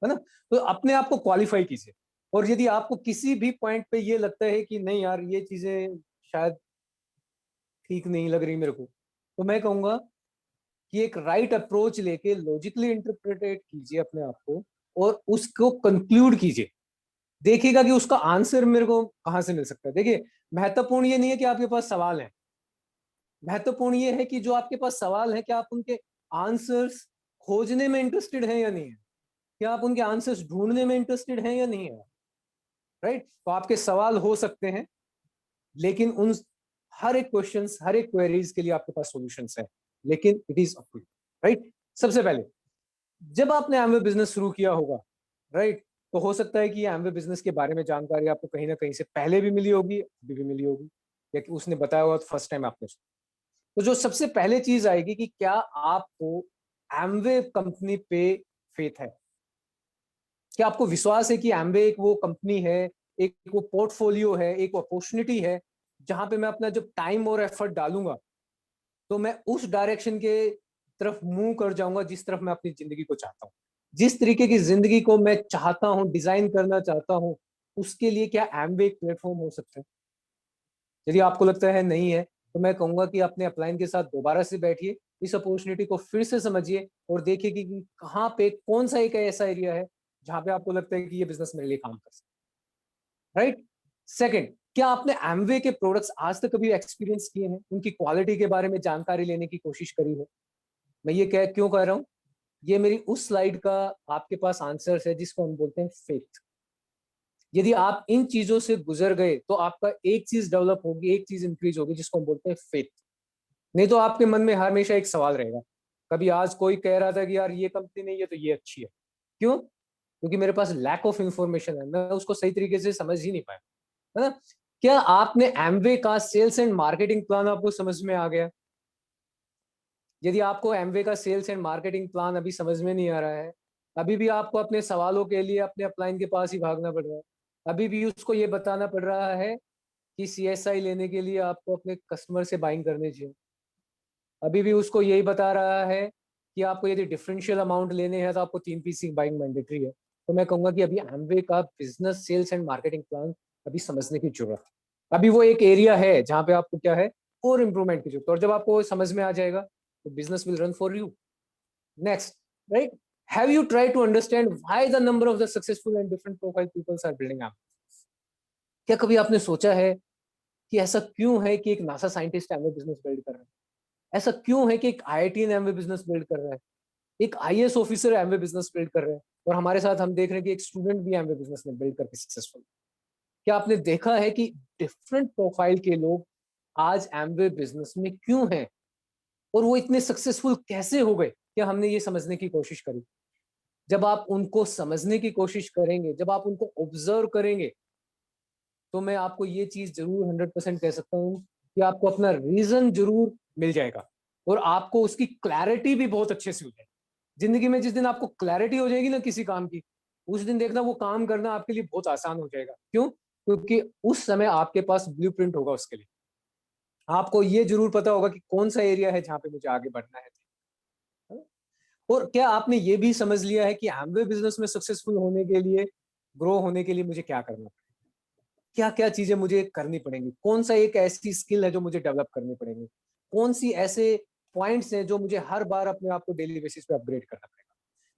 है ना। तो अपने आप को क्वालिफाई कीजिए। और यदि आपको किसी भी पॉइंट पे ये लगता है कि नहीं यार ये चीजें शायद ठीक नहीं लग रही मेरे को, तो मैं कहूंगा कि एक राइट अप्रोच लेके लॉजिकली इंटरप्रिटेट कीजिए अपने आप को और उसको कंक्लूड कीजिए। देखिएगा कि उसका आंसर मेरे को कहां से मिल सकता है। देखिए, महत्वपूर्ण ये नहीं है कि आपके पास सवाल है, महत्वपूर्ण ये है कि जो आपके पास सवाल है क्या आप उनके आंसर्स खोजने में इंटरेस्टेड हैं या नहीं है, क्या आप उनके आंसर्स ढूंढने में इंटरेस्टेड हैं या नहीं है, राइट। तो आपके सवाल हो सकते हैं, लेकिन उन हर एक क्वेश्चंस, हर एक क्वेरीज के लिए आपके पास सॉल्यूशंस है, लेकिन it is up to you, right. सबसे पहले जब आपने एमवे बिजनेस शुरू किया होगा, राइट, तो हो सकता है कि ये एमवे बिजनेस के बारे में जानकारी आपको कहीं ना कहीं से पहले भी मिली होगी, अभी भी मिली होगी, या कि उसने बताया होगा तो फर्स्ट टाइम आपने सुना। तो जो सबसे पहले चीज आएगी कि क्या आपको एमवे कंपनी पे फेथ है? क्या आपको विश्वास है कि एमवे एक वो कंपनी है, एक वो पोर्टफोलियो है, एक अपॉर्चुनिटी है जहां पे मैं अपना जब टाइम और एफर्ट डालूंगा तो मैं उस डायरेक्शन के तरफ मूव कर जाऊंगा जिस तरफ मैं अपनी जिंदगी को चाहता हूँ, जिस तरीके की जिंदगी को मैं चाहता हूँ, डिजाइन करना चाहता हूँ, उसके लिए क्या एमवे एक प्लेटफॉर्म हो सकता है? यदि आपको लगता है नहीं है, तो मैं कहूंगा कि अपने अपलाइन के साथ दोबारा से बैठिए, इस अपॉर्चुनिटी को फिर से समझिए और देखिए कि कहाँ पे कौन सा एक ऐसा एरिया है जहां पे आपको लगता है कि ये बिजनेस मेरे लिए काम कर सकता है, राइट। सेकंड, क्या आपने एमवे के प्रोडक्ट्स आज तक कभी एक्सपीरियंस किए हैं, उनकी क्वालिटी के बारे में जानकारी लेने की कोशिश करी है? मैं ये क्यों कह रहा हूँ, ये मेरी उस स्लाइड का आपके पास आंसर है जिसको हम बोलते हैं फेथ। यदि आप इन चीजों से गुजर गए तो आपका एक चीज डेवलप होगी, एक चीज इंक्रीज होगी जिसको हम बोलते हैं फेथ। नहीं तो आपके मन में हमेशा एक सवाल रहेगा। कभी आज कोई कह रहा था कि यार ये कंपनी नहीं है तो ये अच्छी है, क्यों? क्योंकि मेरे पास लैक ऑफ इंफॉर्मेशन है, मैं उसको सही तरीके से समझ ही नहीं पाया, है ना। क्या आपने एमवे का सेल्स एंड मार्केटिंग प्लान आपको समझ में आ गया? यदि आपको एमवे का सेल्स एंड मार्केटिंग प्लान अभी समझ में नहीं आ रहा है, अभी भी आपको अपने सवालों के लिए अपने अपलाइन के पास ही भागना पड़ रहा है, अभी भी उसको ये बताना पड़ रहा है कि सीएसआई लेने के लिए आपको अपने कस्टमर से बाइंग करनी चाहिए, अभी भी उसको यही बता रहा है कि आपको यदि डिफरेंशियल अमाउंट लेने हैं तो आपको 3 पीसी बाइंग मैंडेटरी है। तो मैं कहूंगा कि अभी एमवे का business sales and marketing plan अभी समझने की जरूरत है। अभी वो एक एरिया है जहाँ पे आपको क्या है, और इम्प्रूवमेंट की जरूरत है, और जब आपको समझ में आ जाएगा तो business will run for you. Next, right, have you tried to understand why the number of the successful and different profile peoples are building up? क्या कभी आपने सोचा है कि ऐसा क्यों है कि एक NASA scientist Amway business build कर रहा है? ऐसा क्यों है कि एक आईआईटी एमवे बिजनेस बिल्ड कर रहा है, एक IAS officer Amway business build कर रहे हैं, और हमारे साथ हम देख रहे हैं कि एक स्टूडेंट भी एमवे बिजनेस में बिल्ड करके सक्सेसफुल. क्या आपने देखा है कि डिफरेंट प्रोफाइल के लोग आज एमवे बिजनेस में क्यों हैं, और वो इतने सक्सेसफुल कैसे हो गए? क्या हमने ये समझने की कोशिश करी? जब आप उनको समझने की कोशिश करेंगे, जब आप उनको ऑब्जर्व करेंगे, तो मैं आपको ये चीज जरूर 100% कह सकता हूँ कि आपको अपना रीजन जरूर मिल जाएगा, और आपको उसकी क्लैरिटी भी बहुत अच्छे से हो जाएगी. जिंदगी में जिस दिन आपको क्लैरिटी हो जाएगी ना किसी काम की, उस दिन देखना वो काम करना आपके लिए बहुत आसान हो जाएगा. क्यों? क्योंकि उस समय आपके पास ब्लूप्रिंट होगा उसके लिए. आपको ये जरूर पता होगा कि कौन सा एरिया है जहाँ पे मुझे आगे बढ़ना है. और क्या आपने ये भी समझ लिया है कि एमवे बिजनेस में सक्सेसफुल होने के लिए, ग्रो होने के लिए मुझे क्या करना है? क्या क्या चीजें मुझे करनी पड़ेंगी? कौन सा एक ऐसी स्किल है जो मुझे डेवलप करनी पड़ेगी? कौन सी ऐसे पॉइंट्स हैं जो मुझे हर बार अपने आप को डेली बेसिस पे अपग्रेड करना पड़ेगा?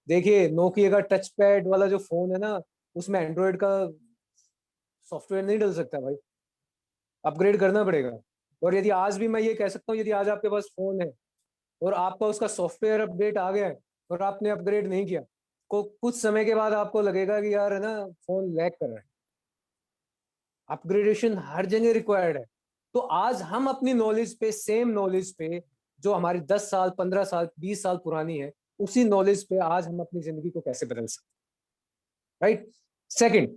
देखिए, नोकिया का टच पैड वाला जो फोन है ना, उसमें एंड्रॉइड का सॉफ्टवेयर नहीं डल सकता भाई, अपग्रेड करना पड़ेगा. और यदि आज भी मैं ये कह सकता हूँ, यदि आज आपके पास फोन है और आपका उसका सॉफ्टवेयर अपडेट आ गया है और आपने अपग्रेड नहीं किया, को कुछ समय के बाद आपको लगेगा कि यार है ना, फोन लैग कर रहा है. अपग्रेडेशन हर जगह रिक्वायर्ड है. तो आज हम अपनी नॉलेज पे, सेम नॉलेज पे जो हमारी 10 साल, 15 साल, 20 साल पुरानी है, उसी नॉलेज पे आज हम अपनी जिंदगी को कैसे बदल सकते हैं, राइट? सेकंड,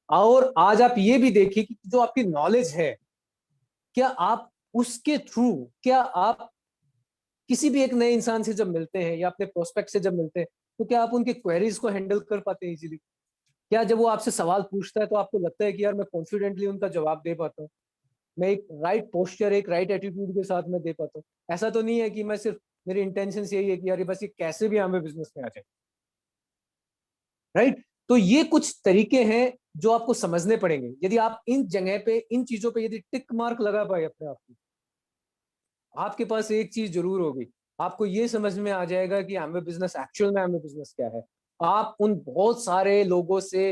और आज आप ये भी देखिए कि जो आपकी नॉलेज है, क्या आप उसके थ्रू, क्या आप किसी भी एक नए इंसान से जब मिलते हैं या अपने प्रोस्पेक्ट से जब मिलते हैं, तो क्या आप उनके क्वेरीज को हैंडल कर पाते हैं इजीली? क्या जब वो आपसे सवाल पूछता है तो आपको लगता है कि यार मैं कॉन्फिडेंटली उनका जवाब दे पाता हूँ, मैं एक राइट पोस्चर, एक राइट एटीट्यूड के साथ मैं दे पाता हूँ? ऐसा तो नहीं है कि मैं सिर्फ, मेरी इंटेंशन यही है कि यार बस ये कैसे भी हमें बिजनेस में आ जाए, राइट? तो ये कुछ तरीके हैं जो आपको समझने पड़ेंगे. यदि आप इन जगह पे, इन चीजों पे यदि टिक मार्क लगा पाए अपने आप को, आपके पास एक चीज जरूर होगी, आपको ये समझ में आ जाएगा कि एमवे बिजनेस, एक्चुअल में एमवे बिजनेस क्या है. आप उन बहुत सारे लोगों से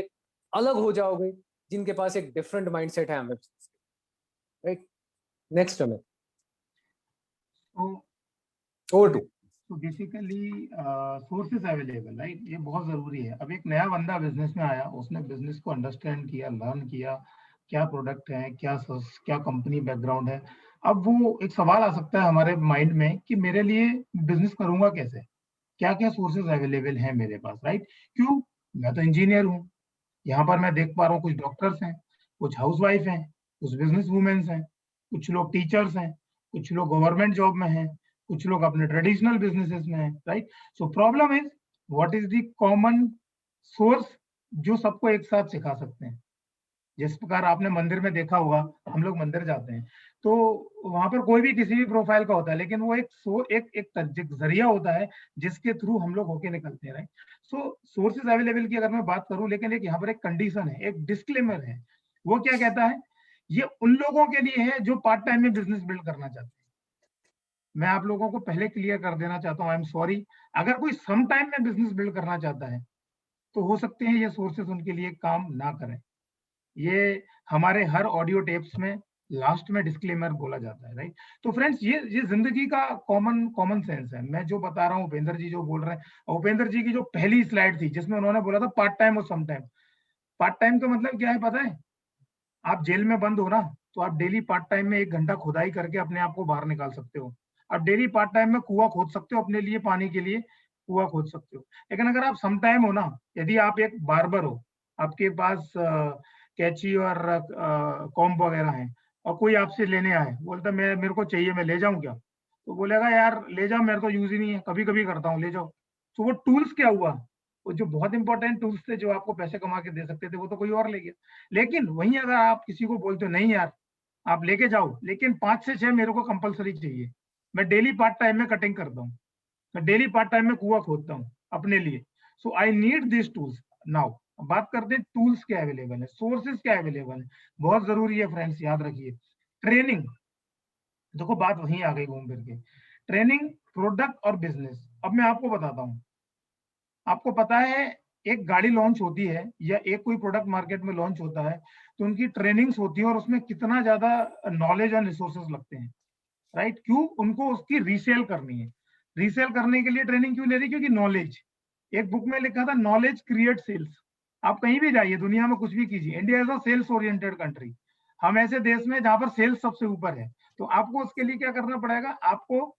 अलग हो जाओगे जिनके पास एक डिफरेंट माइंडसेट है एमवे बिजनेस, राइट? नेक्स्ट हमें तो ओवर टू. तो बेसिकली सोर्सेस अवेलेबल, राइट, ये बहुत जरूरी है. अब एक नया बंदा बिजनेस में आया, उसने बिजनेस को अंडरस्टैंड किया, लर्न किया, क्या प्रोडक्ट है, क्या कंपनी बैकग्राउंड है. अब वो एक सवाल आ सकता है हमारे माइंड में कि मेरे लिए बिजनेस करूंगा कैसे, क्या क्या सोर्सेज अवेलेबल हैं मेरे पास, राइट. क्यों? मैं तो इंजीनियर हूँ. यहाँ पर मैं देख पा रहा हूँ कुछ डॉक्टर्स हैं, कुछ हाउसवाइफ हैं, कुछ बिजनेस वुमेन्स हैं, कुछ लोग टीचर्स हैं, कुछ लोग गवर्नमेंट जॉब में हैं, कुछ लोग अपने ट्रेडिशनल बिजनेसेस में हैं, right. So problem is what is the common source जो सबको एक साथ सिखा सकते हैं. जिस प्रकार आपने मंदिर में देखा होगा, हम लोग मंदिर जाते हैं तो वहां पर कोई भी किसी भी प्रोफाइल का होता है, लेकिन वो एक जरिया होता है जिसके थ्रू हम लोग होके निकलते हैं, राइट. सो सोर्सेज अवेलेबल की अगर मैं बात करूं, लेकिन एक यहाँ पर एक कंडीशन है, एक डिस्क्लेमर है. वो क्या कहता है? ये उन लोगों के लिए है जो पार्ट टाइम में बिजनेस बिल्ड करना चाहते हैं. मैं आप लोगों को पहले क्लियर कर देना चाहता हूँ, आई एम सॉरी. अगर कोई सम टाइम में बिजनेस बिल्ड करना चाहता है तो हो सकते हैं ये सोर्सेज उनके लिए काम ना करें. ये हमारे हर ऑडियो टेप्स में लास्ट में डिस्क्लेमर बोला जाता है, राइट. तो फ्रेंड्स, ये जिंदगी का कॉमन कॉमन सेंस है. मैं जो बता रहा हूँ, उपेंद्र जी जो बोल रहे हैं, उपेंद्र जी की जो पहली स्लाइड थी जिसमें उन्होंने बोला था पार्ट टाइम और सम टाइम. पार्ट टाइम का मतलब क्या है पता है? आप जेल में बंद हो ना, तो आप डेली पार्ट टाइम में 1 घंटा खुदाई करके अपने आप को बाहर निकाल सकते हो. आप डेली पार्ट टाइम में कुआं खोद सकते हो, अपने लिए पानी के लिए कुआं खोद सकते हो. लेकिन अगर आप सम टाइम हो ना, यदि आप एक बार्बर हो, आपके पास कैची और कॉम्ब वगैरह है, और कोई आपसे लेने आए, बोलता मैं मेरे को चाहिए, मैं ले जाऊं क्या? तो बोलेगा यार ले जाओ, मेरे को यूज ही नहीं है, कभी कभी करता हूँ, ले जाओ. तो वो टूल्स क्या हुआ? वो जो बहुत इंपॉर्टेंट टूल्स थे जो आपको पैसे कमा के दे सकते थे, वो तो कोई और ले गया. लेकिन वहीं अगर आप किसी को बोलते हो नहीं यार आप लेके जाओ, लेकिन 5 से 6 मेरे को कंपलसरी चाहिए, मैं डेली पार्ट टाइम में कटिंग करता हूँ, मैं डेली पार्ट टाइम में कुआं खोदता हूँ अपने लिए, so I need this tools now. बात करते हैं टूल्स क्या अवेलेबल है, सोर्सेज क्या अवेलेबल है, बहुत जरूरी है फ्रेंड्स, याद रखिए। ट्रेनिंग, देखो बात वहीं आ गई घूम फिर के, ट्रेनिंग, प्रोडक्ट और बिजनेस। अब मैं आपको बताता हूँ, आपको पता है एक गाड़ी लॉन्च होती है या एक कोई प्रोडक्ट मार्केट में लॉन्च होता है तो उनकी ट्रेनिंग्स होती है और उसमें कितना ज्यादा नॉलेज और रिसोर्सेज लगते हैं, राइट? क्यों? उनको उसकी रीसेल करनी है। रीसेल करने के लिए ट्रेनिंग क्यों ले रही? क्योंकि नॉलेज, एक बुक में लिखा था नॉलेज क्रिएट सेल्स। आप कहीं भी जाइए दुनिया में कुछ भी कीजिए, India is a sales oriented country. हम ऐसे देश में जहां पर सेल्स सबसे ऊपर है, तो आपको उसके लिए क्या करना पड़ेगा? आपको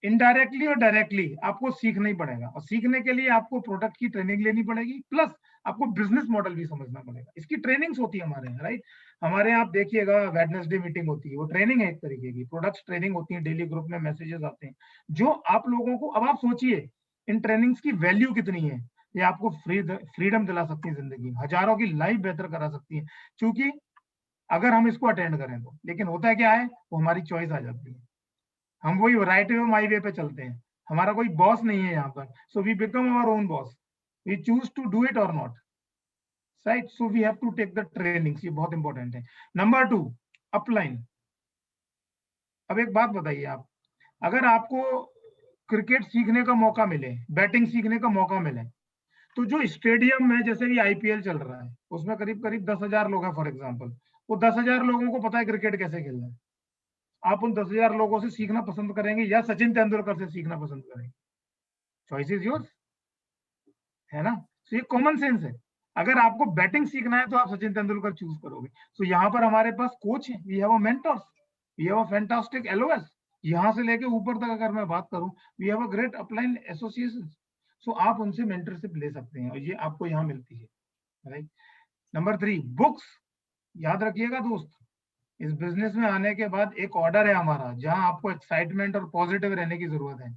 इनडायरेक्टली और डायरेक्टली आपको सीखना ही पड़ेगा, और सीखने के लिए आपको प्रोडक्ट की ट्रेनिंग लेनी पड़ेगी, प्लस आपको बिजनेस मॉडल भी समझना पड़ेगा। इसकी ट्रेनिंग्स होती है हमारे यहाँ, राइट? हमारे यहाँ आप देखिएगा वेडनेसडे मीटिंग होती है, वो ट्रेनिंग है एक तरीके की, प्रोडक्ट्स ट्रेनिंग होती है, डेली ग्रुप में मैसेजेस आते हैं जो आप लोगों को, अब आप सोचिए इन ट्रेनिंग्स की वैल्यू कितनी है। ये आपको फ्रीडम दिला सकती है, जिंदगी हजारों की लाइफ बेहतर करा सकती है, क्योंकि अगर हम इसको अटेंड करें तो। लेकिन होता है क्या है, वो हमारी चॉइस आ जाती है, हम वही राइट वे माई वे पे चलते हैं, हमारा कोई बॉस नहीं है यहाँ पर, so we become our own boss, we choose to do it or not, right? So we have to take the trainings, ये बहुत इंपॉर्टेंट है। Number 2, upline. अब एक बात बताइए आप, अगर आपको क्रिकेट सीखने का मौका मिले, बैटिंग सीखने का मौका मिले, तो जो स्टेडियम में, जैसे भी आईपीएल चल रहा है, उसमें करीब करीब 10,000 लोग हैं फॉर एग्जाम्पल, वो 10,000 लोगों को पता है क्रिकेट कैसे खेलना है। आप उन 10,000 लोगों से सीखना पसंद करेंगे या सचिन तेंदुलकर से सीखना पसंद करेंगे? चॉइस इज योर्स, है ना? तो ये कॉमन सेंस है। अगर आपको बैटिंग सीखना है तो आप सचिन तेंदुलकर चूज करोगे। तो यहाँ पर हमारे पास कोच है, we have a mentors, we have a fantastic LOS. यहाँ से लेके ऊपर तक अगर मैं बात करूं, we have a great upline association. So आप उनसे मेंटरशिप ले सकते हैं और ये आपको यहाँ मिलती है, राइट? Number 3, books. याद रखिएगा दोस्त, इस बिजनेस में आने के बाद एक ऑर्डर है हमारा, जहां आपको एक्साइटमेंट और पॉजिटिव रहने की जरूरत है।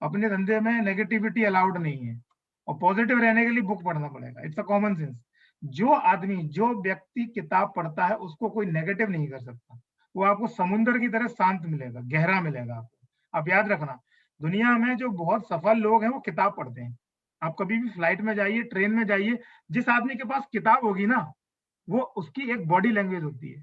अपने धंधे में नेगेटिविटी अलाउड नहीं है, और पॉजिटिव रहने के लिए बुक पढ़ना पड़ेगा, इट्स अ कॉमन सेंस। जो आदमी, जो व्यक्ति किताब पढ़ता है उसको कोई नेगेटिव नहीं कर सकता, वो आपको समुद्र की तरह शांत मिलेगा, गहरा मिलेगा आपको। आप याद रखना, दुनिया में जो बहुत सफल लोग हैं वो किताब पढ़ते हैं। आप कभी भी फ्लाइट में जाइए, ट्रेन में जाइए, जिस आदमी के पास किताब होगी ना, वो, उसकी एक बॉडी लैंग्वेज होती है,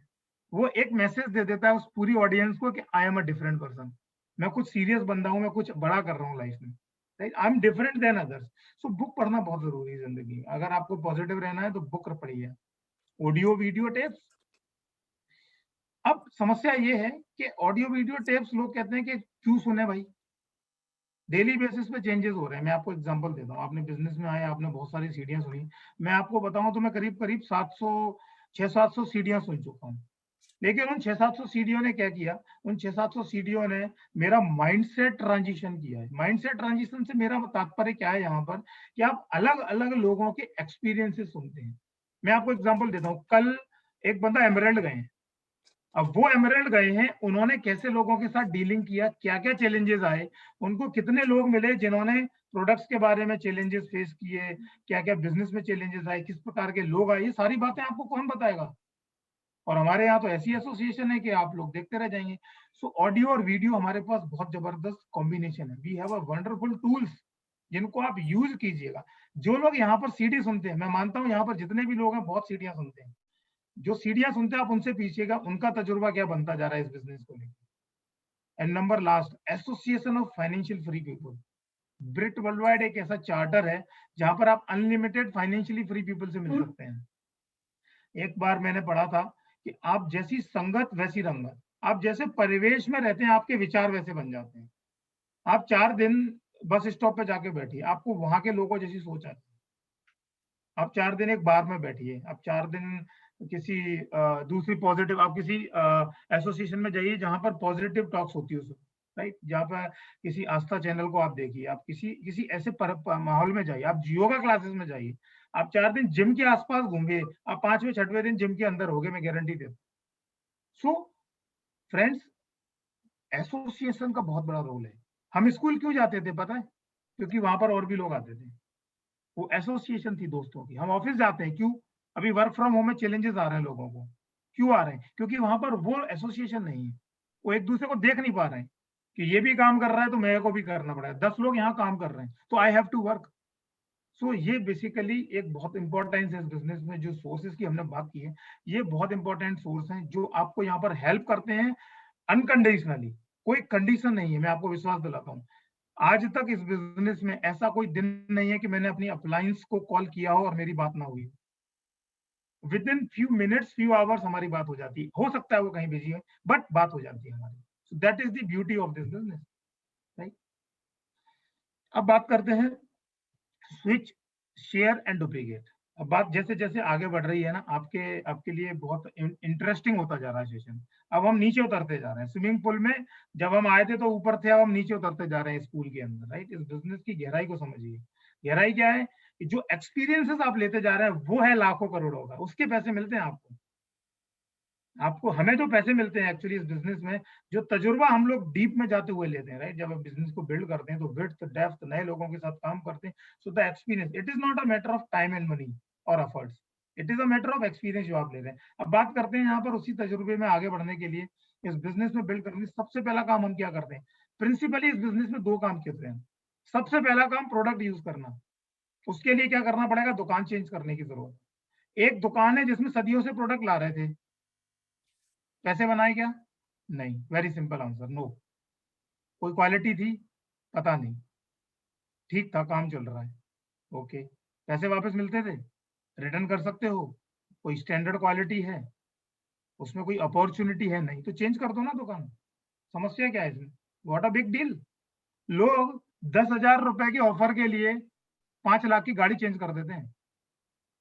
वो एक मैसेज दे देता है उस पूरी ऑडियंस को कि I am a different person, मैं कुछ सीरियस बंदा हूं, मैं कुछ बड़ा कर रहा हूँ लाइफ में, right? I am different than others. So book पढ़ना बहुत जरूरी है जिंदगी में। अगर आपको पॉजिटिव रहना है तो बुक पढ़िए। Audio video tapes. अब समस्या ये है कि ऑडियो वीडियो टेप्स, लोग कहते हैं कि क्यों सुने भाई, डेली बेसिस पे चेंजेस हो रहे हैं। मैं आपको एग्जांपल देता हूँ, आपने बिजनेस में आए, आपने बहुत सारी सीढ़ियां सुनी, मैं आपको बताऊं तो मैं करीब करीब 600-700 सीढ़ियां सुन चुका हूँ। लेकिन उन 600-700 सीढ़ियों ने क्या किया, उन 600-700 सीढ़ियों ने मेरा माइंडसेट ट्रांजिशन किया है। माइंडसेट ट्रांजिशन से मेरा तात्पर्य क्या है यहाँ पर, कि आप अलग अलग लोगों के एक्सपीरियंसेस सुनते हैं। मैं आपको एग्जांपल देता हूँ, कल एक बंदा एमराल्ड गए हैं, अब वो एमराल्ड गए हैं, उन्होंने कैसे लोगों के साथ डीलिंग किया, क्या क्या चैलेंजेस आए, उनको कितने लोग मिले जिन्होंने प्रोडक्ट्स के बारे में चैलेंजेस फेस किए, क्या क्या बिजनेस में चैलेंजेस आए, किस प्रकार के लोग आए, ये सारी बातें आपको कौन बताएगा? और हमारे यहाँ तो ऐसी एसोसिएशन है कि आप लोग देखते रह जाएंगे। सो ऑडियो और वीडियो हमारे पास बहुत जबरदस्त कॉम्बिनेशन है, we have a wonderful tools जिनको आप यूज कीजिएगा। जो लोग यहाँ पर सीडी सुनते हैं, मैं मानता हूँ यहाँ पर जितने भी लोग हैं बहुत सीढ़ियां सुनते हैं, जो सीढ़ियां सुनते हैं आप उनसे पूछिएगा उनका तजुर्बा क्या बनता जा रहा है इस बिजनेस को लेकर। And number last, association of financial free people. Britt world wide एक ऐसा चार्टर है जहां पर आप अनलिमिटेड फाइनेंशियली फ्री पीपल से मिल सकते हैं। एक बार मैंने पढ़ा था कि आप जैसी संगत वैसी रंगत, आप जैसे परिवेश में रहते हैं आपके विचार वैसे बन जाते हैं। आप 4 दिन बस स्टॉप पे जाके बैठिए, आपको वहां के लोगों जैसी सोच आती है। आप 4 दिन एक बार में बैठिए, आप 4 दिन किसी दूसरी पॉजिटिव, आप किसी एसोसिएशन में जाइए जहां पर पॉजिटिव टॉक्स होती है, राइट? जहाँ पर किसी आस्था चैनल को आप देखिए, आप किसी किसी ऐसे माहौल में जाइए, आप योगा क्लासेस में जाइए, आप 4 दिन जिम के आसपास घूमिए, आप 5वें-6वें दिन जिम के अंदर होगे, मैं गारंटी देता हूँ। सो फ्रेंड्स, एसोसिएशन का बहुत बड़ा रोल है। हम स्कूल क्यों जाते थे पता है? क्योंकि वहां पर और भी लोग आते थे, वो एसोसिएशन थी दोस्तों की। हम ऑफिस जाते हैं क्यों? अभी वर्क फ्रॉम होम में चैलेंजेस आ रहे हैं लोगों को, क्यों आ रहे हैं? क्योंकि वहां पर वो एसोसिएशन नहीं है, वो एक दूसरे को देख नहीं पा रहे हैं कि ये भी काम कर रहा है तो मेरे को भी करना पड़ेगा, 10 लोग यहाँ काम कर रहे हैं तो आई हैव टू वर्क। सो ये बेसिकली एक बहुत इंपॉर्टेंस है इस बिजनेस में। जो सोर्सेज की हमने बात की है, ये बहुत इंपॉर्टेंट सोर्स हैं जो आपको यहाँ पर हेल्प करते हैं अनकंडीशनली। कोई कंडीशन नहीं है, मैं आपको विश्वास दिलाता हूँ। आज तक इस बिजनेस में ऐसा कोई दिन नहीं है कि मैंने अपनी अप्लायंस को कॉल किया हो और मेरी बात ना हुई। With in few minutes, few hours हमारी बात हो जाती है। हो सकता है वो कहीं बिजी है, बट बात हो जाती है हमारी। So that is the beauty of this business, right. अब बात करते हैं स्विच, शेयर एंड डुप्लीकेट। अब बात जैसे जैसे आगे बढ़ रही है ना, आपके आपके लिए बहुत इंटरेस्टिंग होता जा रहा है सेशन। अब हम नीचे उतरते जा रहे हैं। स्विमिंग पूल में जब हम आए थे तो ऊपर थे, अब हम नीचे उतरते जा रहे हैं इस पूल के अंदर, राइट। इस बिजनेस की गहराई को समझिए। गहराई क्या है कि जो एक्सपीरियंसेस आप लेते जा रहे हैं वो है लाखों करोड़ों का, उसके पैसे मिलते हैं आपको। आपको हमें जो पैसे मिलते हैं एक्चुअली इस बिजनेस में, जो तजुर्बा हम लोग डीप में जाते हुए लेते हैं, राइट। जब आप बिजनेस को बिल्ड करते हैं तो विड्थ डेप्थ, नए लोगों के साथ काम करते हैं। So the experience, it is not a matter of time and money और efforts, it is a matter of experience जो आप ले रहे हैं। अब बात करते हैं यहाँ पर उसी तजुर्बे में आगे बढ़ने के लिए, इस बिजनेस में बिल्ड करने सबसे पहला काम हम क्या करते हैं। प्रिंसिपली इस बिजनेस में दो काम करते हैं। सबसे पहला काम प्रोडक्ट यूज करना। उसके लिए क्या करना पड़ेगा, दुकान चेंज करने की जरूरत। एक दुकान है जिसमें सदियों से प्रोडक्ट ला रहे थे, पैसे बनाए क्या? नहीं। Very simple answer, no. कोई क्वालिटी थी? पता नहीं। ठीक था, काम चल रहा है, ओके। पैसे वापस मिलते थे? रिटर्न कर सकते हो? कोई स्टैंडर्ड क्वालिटी है? उसमें कोई अपॉर्चुनिटी है? नहीं। तो चेंज कर दो ना दुकान। समस्या क्या है इसमें? What a big deal. लोग 10,000 रुपए के ऑफर के लिए 5 लाख की गाड़ी चेंज कर देते हैं।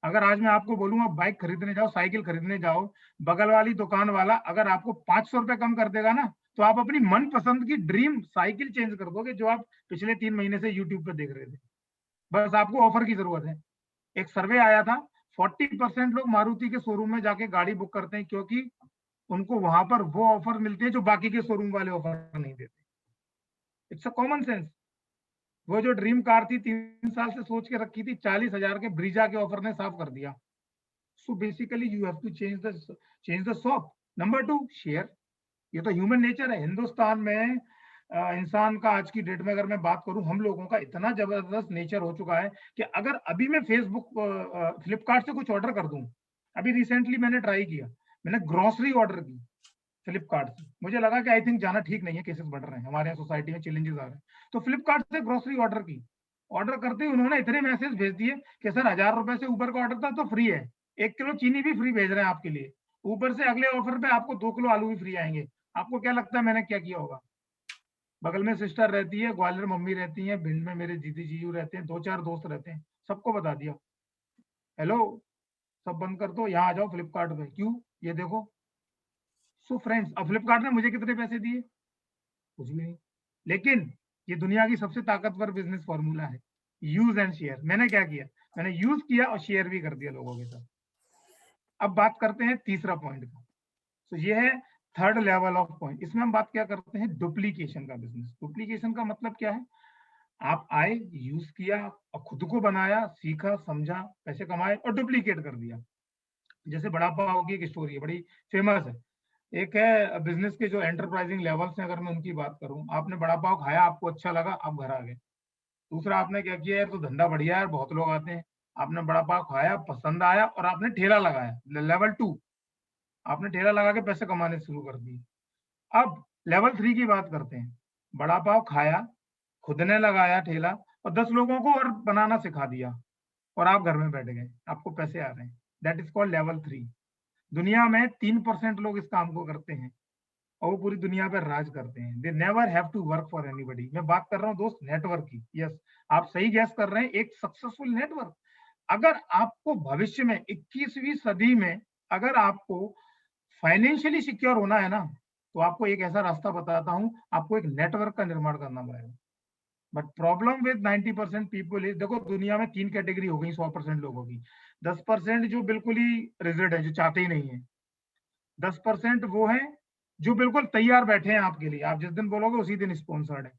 अगर आज मैं आपको बोलूंगा बाइक खरीदने जाओ, साइकिल खरीदने जाओ, बगल वाली दुकान वाला अगर आपको 500 रुपए कम कर देगा ना, तो आप अपनी मनपसंद की ड्रीम साइकिल चेंज कर दोगे जो आप पिछले 3 महीने से यूट्यूब पे देख रहे थे। बस आपको ऑफर की जरूरत है। एक सर्वे आया था, 40% लोग मारुति के शोरूम में जाके गाड़ी बुक करते हैं क्योंकि उनको वहां पर वो ऑफर मिलते हैं जो बाकी के शोरूम वाले ऑफर नहीं देते। It's a common sense. वो जो ड्रीम कार थी 3 साल से सोच के रखी थी, 40,000 के ब्रीजा के ऑफर ने साफ कर दिया। So basically you have to change the shop. Number 2, share. ये तो ह्यूमन नेचर है। हिंदुस्तान में इंसान का आज की डेट में अगर मैं बात करूं, हम लोगों का इतना जबरदस्त नेचर हो चुका है कि अगर अभी मैं फेसबुक फ्लिपकार्ट से कुछ ऑर्डर कर दूं, अभी रिसेंटली मैंने ट्राई किया, मैंने ग्रोसरी ऑर्डर की फ्लिपकार्ट से। मुझे लगा कि आई थिंक जाना ठीक नहीं है, केसेस बढ़ रहे हैं हमारे यहाँ, सोसाइटी में चैलेंजेस आ रहे हैं। तो फ्लिपकार्ट से ग्रोसरी ऑर्डर की। ऑर्डर करते ही उन्होंने इतने मैसेज भेज दिए कि सर 1,000 रुपए से ऊपर का ऑर्डर था तो फ्री है, 1 किलो चीनी भी फ्री भेज रहे हैं आपके लिए, ऊपर से अगले ऑफर पे आपको 2 किलो आलू भी फ्री आएंगे। आपको क्या लगता है मैंने क्या किया होगा? बगल में सिस्टर रहती है, ग्वालियर मम्मी रहती है, भिंड में मेरे दीदी जीजू रहते हैं, 2-4 दोस्त रहते हैं, सबको बता दिया, हेलो सब बंद कर दो, यहाँ आ जाओ फ्लिपकार्ट पे। क्यों? ये देखो। सो फ्रेंड्स, अब फ्लिपकार्ट ने मुझे कितने पैसे दिए? कुछ भी नहीं। लेकिन ये दुनिया की सबसे ताकतवर बिजनेस फॉर्मूला है, यूज एंड शेयर। मैंने क्या किया? मैंने यूज किया और शेयर भी कर दिया लोगों के साथ। अब बात करते हैं तीसरा पॉइंट का। तो ये है थर्ड लेवल ऑफ पॉइंट। इसमें हम बात क्या करते हैं, डुप्लीकेशन का बिजनेस। डुप्लीकेशन का मतलब क्या है? आप आए, यूज किया और खुद को बनाया, सीखा, समझा, पैसे कमाए और डुप्लीकेट कर दिया। जैसे बड़ा पाव की एक स्टोरी है, बड़ी फेमस है। एक है बिजनेस के जो एंटरप्राइजिंग लेवल्स हैं, अगर मैं उनकी बात करूं, आपने बड़ा पाव खाया, आपको अच्छा लगा, आप घर आ गए। दूसरा आपने क्या किया, यार तो धंधा बढ़िया है, बहुत लोग आते हैं। आपने बड़ा पाव खाया, पसंद आया और आपने ठेला लगाया। लेवल 2, आपने ठेला लगा के पैसे कमाने शुरू कर दिए। अब लेवल 3 की बात करते हैं। बड़ा पाव खाया, खुद ने लगाया ठेला और 10 लोगों को और बनाना सिखा दिया और आप घर में बैठ गए, आपको पैसे आ रहे हैं। That is called level 3। दुनिया में 3% लोग इस काम को करते हैं और वो पूरी दुनिया पर राज करते हैं। They never have to work for anybody. मैं बात कर रहा हूँ दोस्त नेटवर्क की। यस, आप सही गैस कर रहे हैं, एक सक्सेसफुल नेटवर्क। अगर आपको भविष्य में 21वीं सदी में अगर आपको फाइनेंशियली सिक्योर होना है ना, तो आपको एक ऐसा रास्ता बताता हूं, आपको एक नेटवर्क का निर्माण करना पड़ेगा। But problem with 90% people is, देखो दुनिया में 3 कैटेगरी हो गई 100% लोगों की। 10% जो बिल्कुल ही रिजिड है, जो चाहते ही नहीं है। 10% वो है जो बिल्कुल तैयार बैठे हैं आपके लिए, आप जिस दिन बोलोगे उसी दिन स्पॉन्सर्ड है।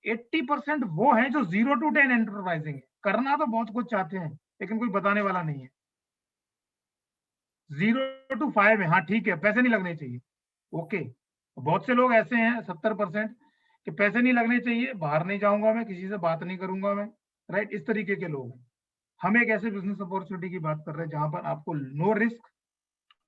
80% वो है जो 0 to 10 एंटरप्राइजिंग है, करना तो बहुत कुछ चाहते हैं लेकिन कोई बताने वाला नहीं है। 0 to 5 है, हाँ ठीक है, पैसे नहीं लगने चाहिए, ओके। बहुत से लोग ऐसे हैं 70% कि पैसे नहीं लगने चाहिए, बाहर नहीं जाऊंगा मैं, किसी से बात नहीं करूंगा मैं, राइट। इस तरीके के लोग हैं। हम एक ऐसे बिजनेस अपॉर्चुनिटी की बात कर रहे हैं जहां पर आपको नो रिस्क,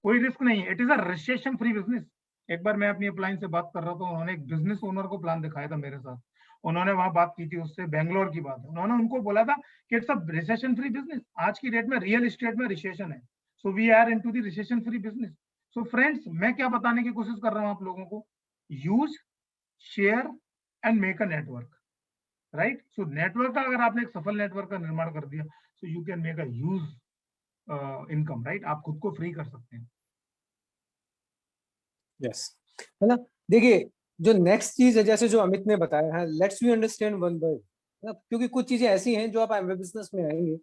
कोई रिस्क नहीं है, it is a recession free business. एक बार मैं अपनी अपलाइन से बात कर रहा था, उन्होंने एक बिजनेस ओनर को प्लान दिखाया था मेरे साथ, उन्होंने वहां बात की थी उससे, बेंगलोर की बात है, उन्होंने उनको बोला था कि it's a recession free business. आज की डेट में रियल एस्टेट में रिसेशन है, so we are into the recession free business. So friends, मैं क्या बताने की कोशिश कर रहा हूं आप लोगों को, use, share and make a network, right. So network का, अगर आपने एक सफल नेटवर्क का निर्माण कर दिया, so you can make a huge income, right, आप खुद को फ्री कर सकते हैं। यस, है ना। देखिए, जो नेक्स्ट चीज है, जैसे जो अमित ने बताया है, let's we understand one by, है ना, क्योंकि कुछ चीजें ऐसी हैं जो आप एमवे बिजनेस में आएंगे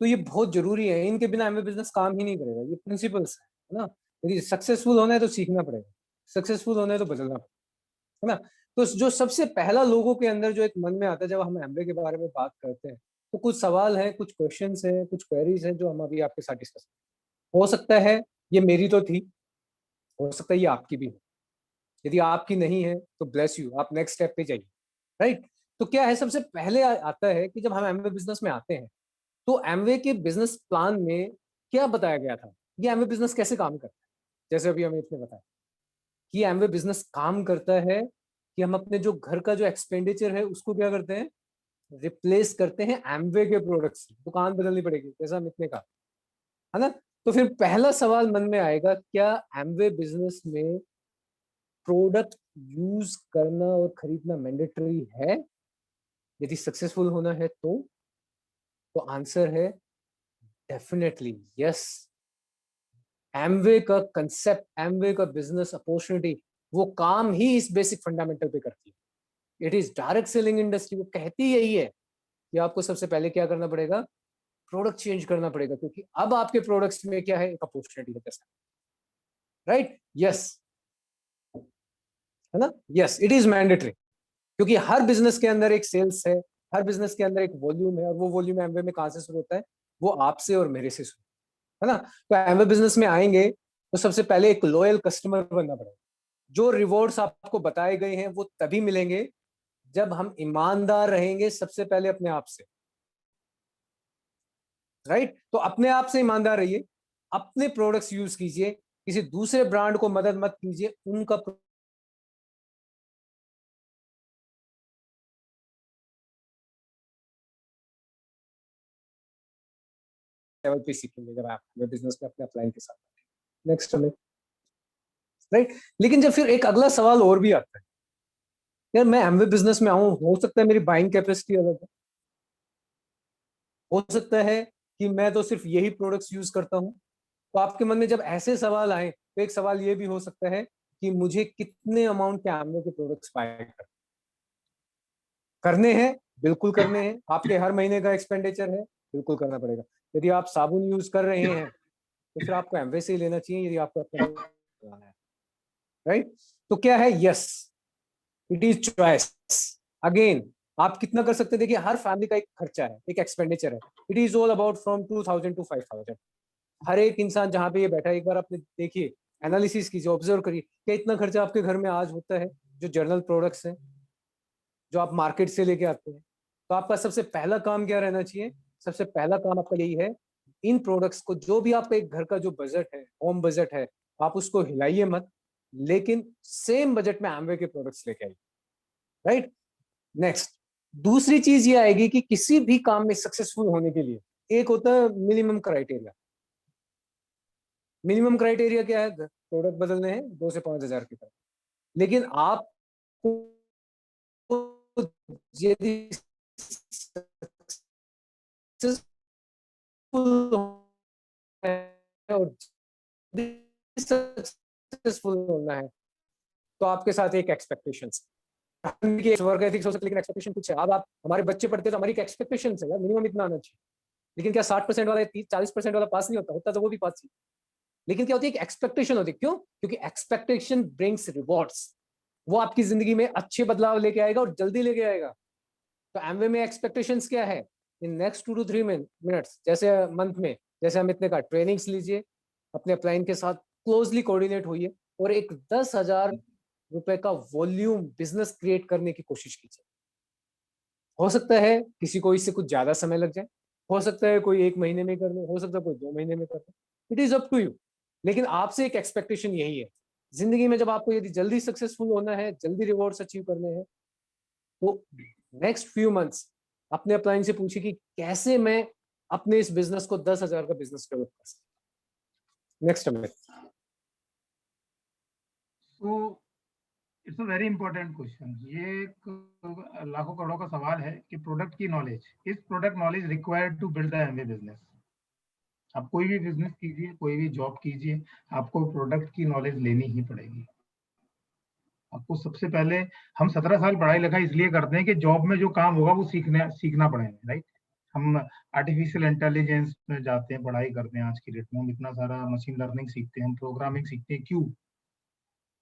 तो ये बहुत जरूरी है, इनके बिना एमवे बिजनेस काम ही नहीं करेगा। ये प्रिंसिपल्स है ना। यदि सक्सेसफुल होना है तो सीखना पड़ेगा, सक्सेसफुल होना है तो बदलना पड़ेगा, है ना। तो जो सबसे पहला लोगों के अंदर जो एक मन में आता है जब हम एमवे के बारे में बात करते हैं, तो कुछ सवाल है, कुछ क्वेश्चंस हैं, कुछ क्वेरीज हैं जो हम अभी आपके साथ डिस्कस, हो सकता है ये मेरी तो थी, हो सकता है ये आपकी भी हो। यदि आपकी नहीं है तो ब्लेस यू, आप नेक्स्ट स्टेप पे जाइए, राइट। तो क्या है, सबसे पहले आता है कि जब हम एमवे बिजनेस में आते हैं तो एमवे के बिजनेस प्लान में क्या बताया गया था, ये एमवे बिजनेस कैसे काम करता है। जैसे अभी अमित ने बताया कि एमवे बिजनेस काम करता है कि हम अपने जो घर का जो एक्सपेंडिचर है उसको क्या करते हैं, रिप्लेस करते हैं एमवे के प्रोडक्ट्स से। दुकान बदलनी पड़ेगी, जैसा अमित ने कहा, है ना। तो फिर पहला सवाल मन में आएगा, क्या एमवे बिजनेस में प्रोडक्ट यूज करना और खरीदना मैंडेटरी है। यदि सक्सेसफुल होना है तो आंसर है डेफिनेटली यस। एमवे का कंसेप्ट, एमवे का बिजनेस अपॉर्चुनिटी, वो काम ही इस बेसिक फंडामेंटल पे करती है। It is direct selling industry, वो कहती यही है कि आपको सबसे पहले क्या करना पड़ेगा, प्रोडक्ट चेंज करना पड़ेगा, क्योंकि अब आपके प्रोडक्ट्स में क्या है, एक अपॉर्चुनिटी है, राइट। यस, है ना। यस, इट इज मैंडेटरी, क्योंकि हर बिजनेस के अंदर एक सेल्स है, हर बिजनेस के अंदर एक वॉल्यूम है, और वो वॉल्यूम एमवे में कहां से शुरू होता है, वो आपसे और मेरे से शुरू, है ना। तो एमवे बिजनेस में आएंगे तो सबसे पहले एक लॉयल कस्टमर बनना पड़ेगा। जो रिवॉर्ड्स आपको बताए गए हैं वो तभी मिलेंगे जब हम ईमानदार रहेंगे सबसे पहले अपने आप से, राइट। तो अपने आप से ईमानदार रहिए, अपने प्रोडक्ट्स यूज कीजिए, किसी दूसरे ब्रांड को मदद मत कीजिए, उनका लेवल पे सीखेंगे जब आप बिजनेस में अपने अपलाइन के साथ। नेक्स्ट हमें, राइट। लेकिन जब फिर एक अगला सवाल और भी आता है, यार मैं एमवे बिजनेस में आऊं, हो सकता है मेरी बाइंग कैपेसिटी अलग है, हो सकता है कि मैं तो सिर्फ यही प्रोडक्ट्स यूज करता हूं। तो आपके मन में जब ऐसे सवाल आए तो एक सवाल ये भी हो सकता है कि मुझे कितने अमाउंट के एमवे के प्रोडक्ट्स बाय करने हैं। बिल्कुल करने हैं, आपके हर महीने का एक्सपेंडिचर है, बिल्कुल करना पड़ेगा। यदि आप साबुन यूज कर रहे हैं तो फिर आपको एमवे से ही लेना चाहिए, यदि आपको अपना चलाना है, राइट। तो क्या है, yes, it is choice. Again, आप कितना कर सकते हैं, देखिए हर फैमिली का एक खर्चा है, एक एक्सपेंडिचर है। It is all about from 2000 to 5000। हर एक इंसान जहां पे ये बैठा है, एक बार आपने देखिए, एनालिसिस कीजिए, ऑब्जर्व करिए, क्या इतना खर्चा आपके घर में आज होता है, जो जनरल प्रोडक्ट्स हैं जो आप मार्केट से लेके आते हैं। तो आपका सबसे पहला काम क्या रहना चाहिए, सबसे पहला काम आपका यही है, इन प्रोडक्ट्स को, जो भी आपका एक घर का जो बजट है, होम बजट है, आप उसको हिलाइए मत, लेकिन सेम बजट में एमवे के प्रोडक्ट्स लेके आइए, राइट। नेक्स्ट, दूसरी चीज ये आएगी कि किसी भी काम में सक्सेसफुल होने के लिए एक होता है मिनिमम क्राइटेरिया। मिनिमम क्राइटेरिया क्या है, प्रोडक्ट बदलने हैं 2 से 5 हजार की तरह। लेकिन आपको यदि और सक्सेसफुल होना है तो आपके साथ एक एक्सपेक्टेशंस, वर्क एथिक्स हो सकते, लेकिन एक्सपेक्टेशन कुछ है। अब आप, हमारे बच्चे पढ़ते तो हमारी एक एक्सपेक्टेशन है यार, मिनिमम इतना आना चाहिए। लेकिन क्या 60% वाला, 30-40% वाला पास नहीं होता, होता तो वो भी पास ही। लेकिन क्या होती है, एक एक्सपेक्टेशन होती है, क्यों, क्योंकि एक्सपेक्टेशन ब्रिंग्स रिवॉर्ड्स। वो आपकी जिंदगी में अच्छे बदलाव लेके आएगा और जल्दी लेके आएगा। तो एमवे में एक्सपेक्टेशंस क्या है, इन नेक्स्ट 2 to 3 मिनट्स, जैसे मंथ में, जैसे हम इतने का ट्रेनिंग्स लीजिए, अपने अपलाइन के साथ क्लोजली कोऑर्डिनेट होइए, और एक 10,000 रुपए का वॉल्यूम बिजनेस क्रिएट करने की कोशिश कीजिए। हो सकता है किसी को इससे कुछ ज्यादा समय लग जाए, हो सकता है कोई 1 महीने में कर ले, हो सकता है कोई 2 महीने में कर ले, it is up to you. लेकिन आपसे एक एक्सपेक्टेशन यही है, जिंदगी में जब आपको यदि जल्दी सक्सेसफुल होना है, जल्दी रिवॉर्ड्स अचीव करने हैं, तो नेक्स्ट फ्यू मंथ्स अपने अपलाइन से पूछिए कि कैसे मैं अपने इस बिजनेस को 10,000 का बिजनेस डेवलप कर सकता। नेक्स्ट अमित। तो it's a very important question. ये एक लाखों करोड़ों का सवाल है कि प्रोडक्ट की knowledge, is product knowledge required to build the Amway business. आप कोई भी बिजनेस कीजिए, कोई भी जॉब कीजिए, आपको प्रोडक्ट की नॉलेज लेनी ही पड़ेगी। आपको सबसे पहले, हम 17 साल पढ़ाई लिखाई इसलिए करते हैं कि जॉब में जो काम होगा वो सीखना पड़ेगा, राइट। हम आर्टिफिशियल इंटेलिजेंस में जाते हैं, पढ़ाई करते हैं, आज की डेट में हम इतना सारा मशीन लर्निंग सीखते हैं, हम प्रोग्रामिंग सीखते हैं, क्यों?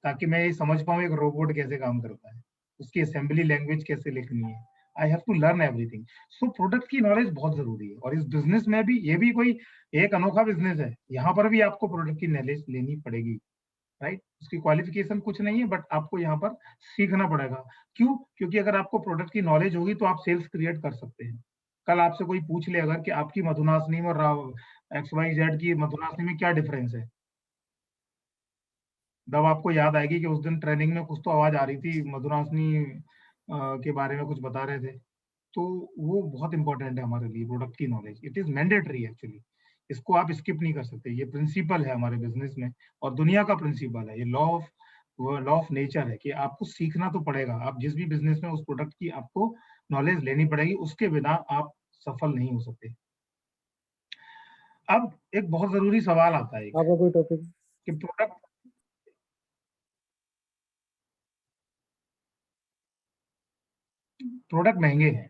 ताकि मैं ये समझ पाऊँ एक रोबोट कैसे काम करता है, उसकी असेंबली लैंग्वेज कैसे लिखनी है। I have to learn everything. So product की नॉलेज बहुत जरूरी है। और इस बिजनेस में भी, ये भी कोई एक अनोखा बिजनेस है, यहाँ पर भी आपको प्रोडक्ट की नॉलेज लेनी पड़ेगी, राइट। उसकी क्वालिफिकेशन कुछ नहीं है, बट आपको यहाँ पर सीखना पड़ेगा। क्यों? क्योंकि अगर आपको प्रोडक्ट की नॉलेज होगी तो आप सेल्स क्रिएट कर सकते हैं। कल आपसे कोई पूछ ले अगर कि आपकी मधुनाशनी में और XYZ की मधुनाशनी में क्या डिफरेंस है, तब आपको याद आएगी कि उस दिन ट्रेनिंग में कुछ तो आवाज आ रही थी, मधुनाशनी के बारे में कुछ बता रहे थे। तो वो बहुत इंपॉर्टेंट है हमारे लिए, प्रोडक्ट की knowledge. It is mandatory actually, इसको आप स्किप नहीं कर सकते। ये प्रिंसिपल है हमारे बिजनेस में, और दुनिया का प्रिंसिपल है ये। लॉ ऑफ नेचर है कि आपको सीखना तो पड़ेगा। आप जिस भी बिजनेस में, उस प्रोडक्ट की आपको नॉलेज लेनी पड़ेगी, उसके बिना आप सफल नहीं हो सकते। अब एक बहुत जरूरी सवाल आता है आपका कोई टॉपिक? कि प्रोडक्ट महंगे हैं,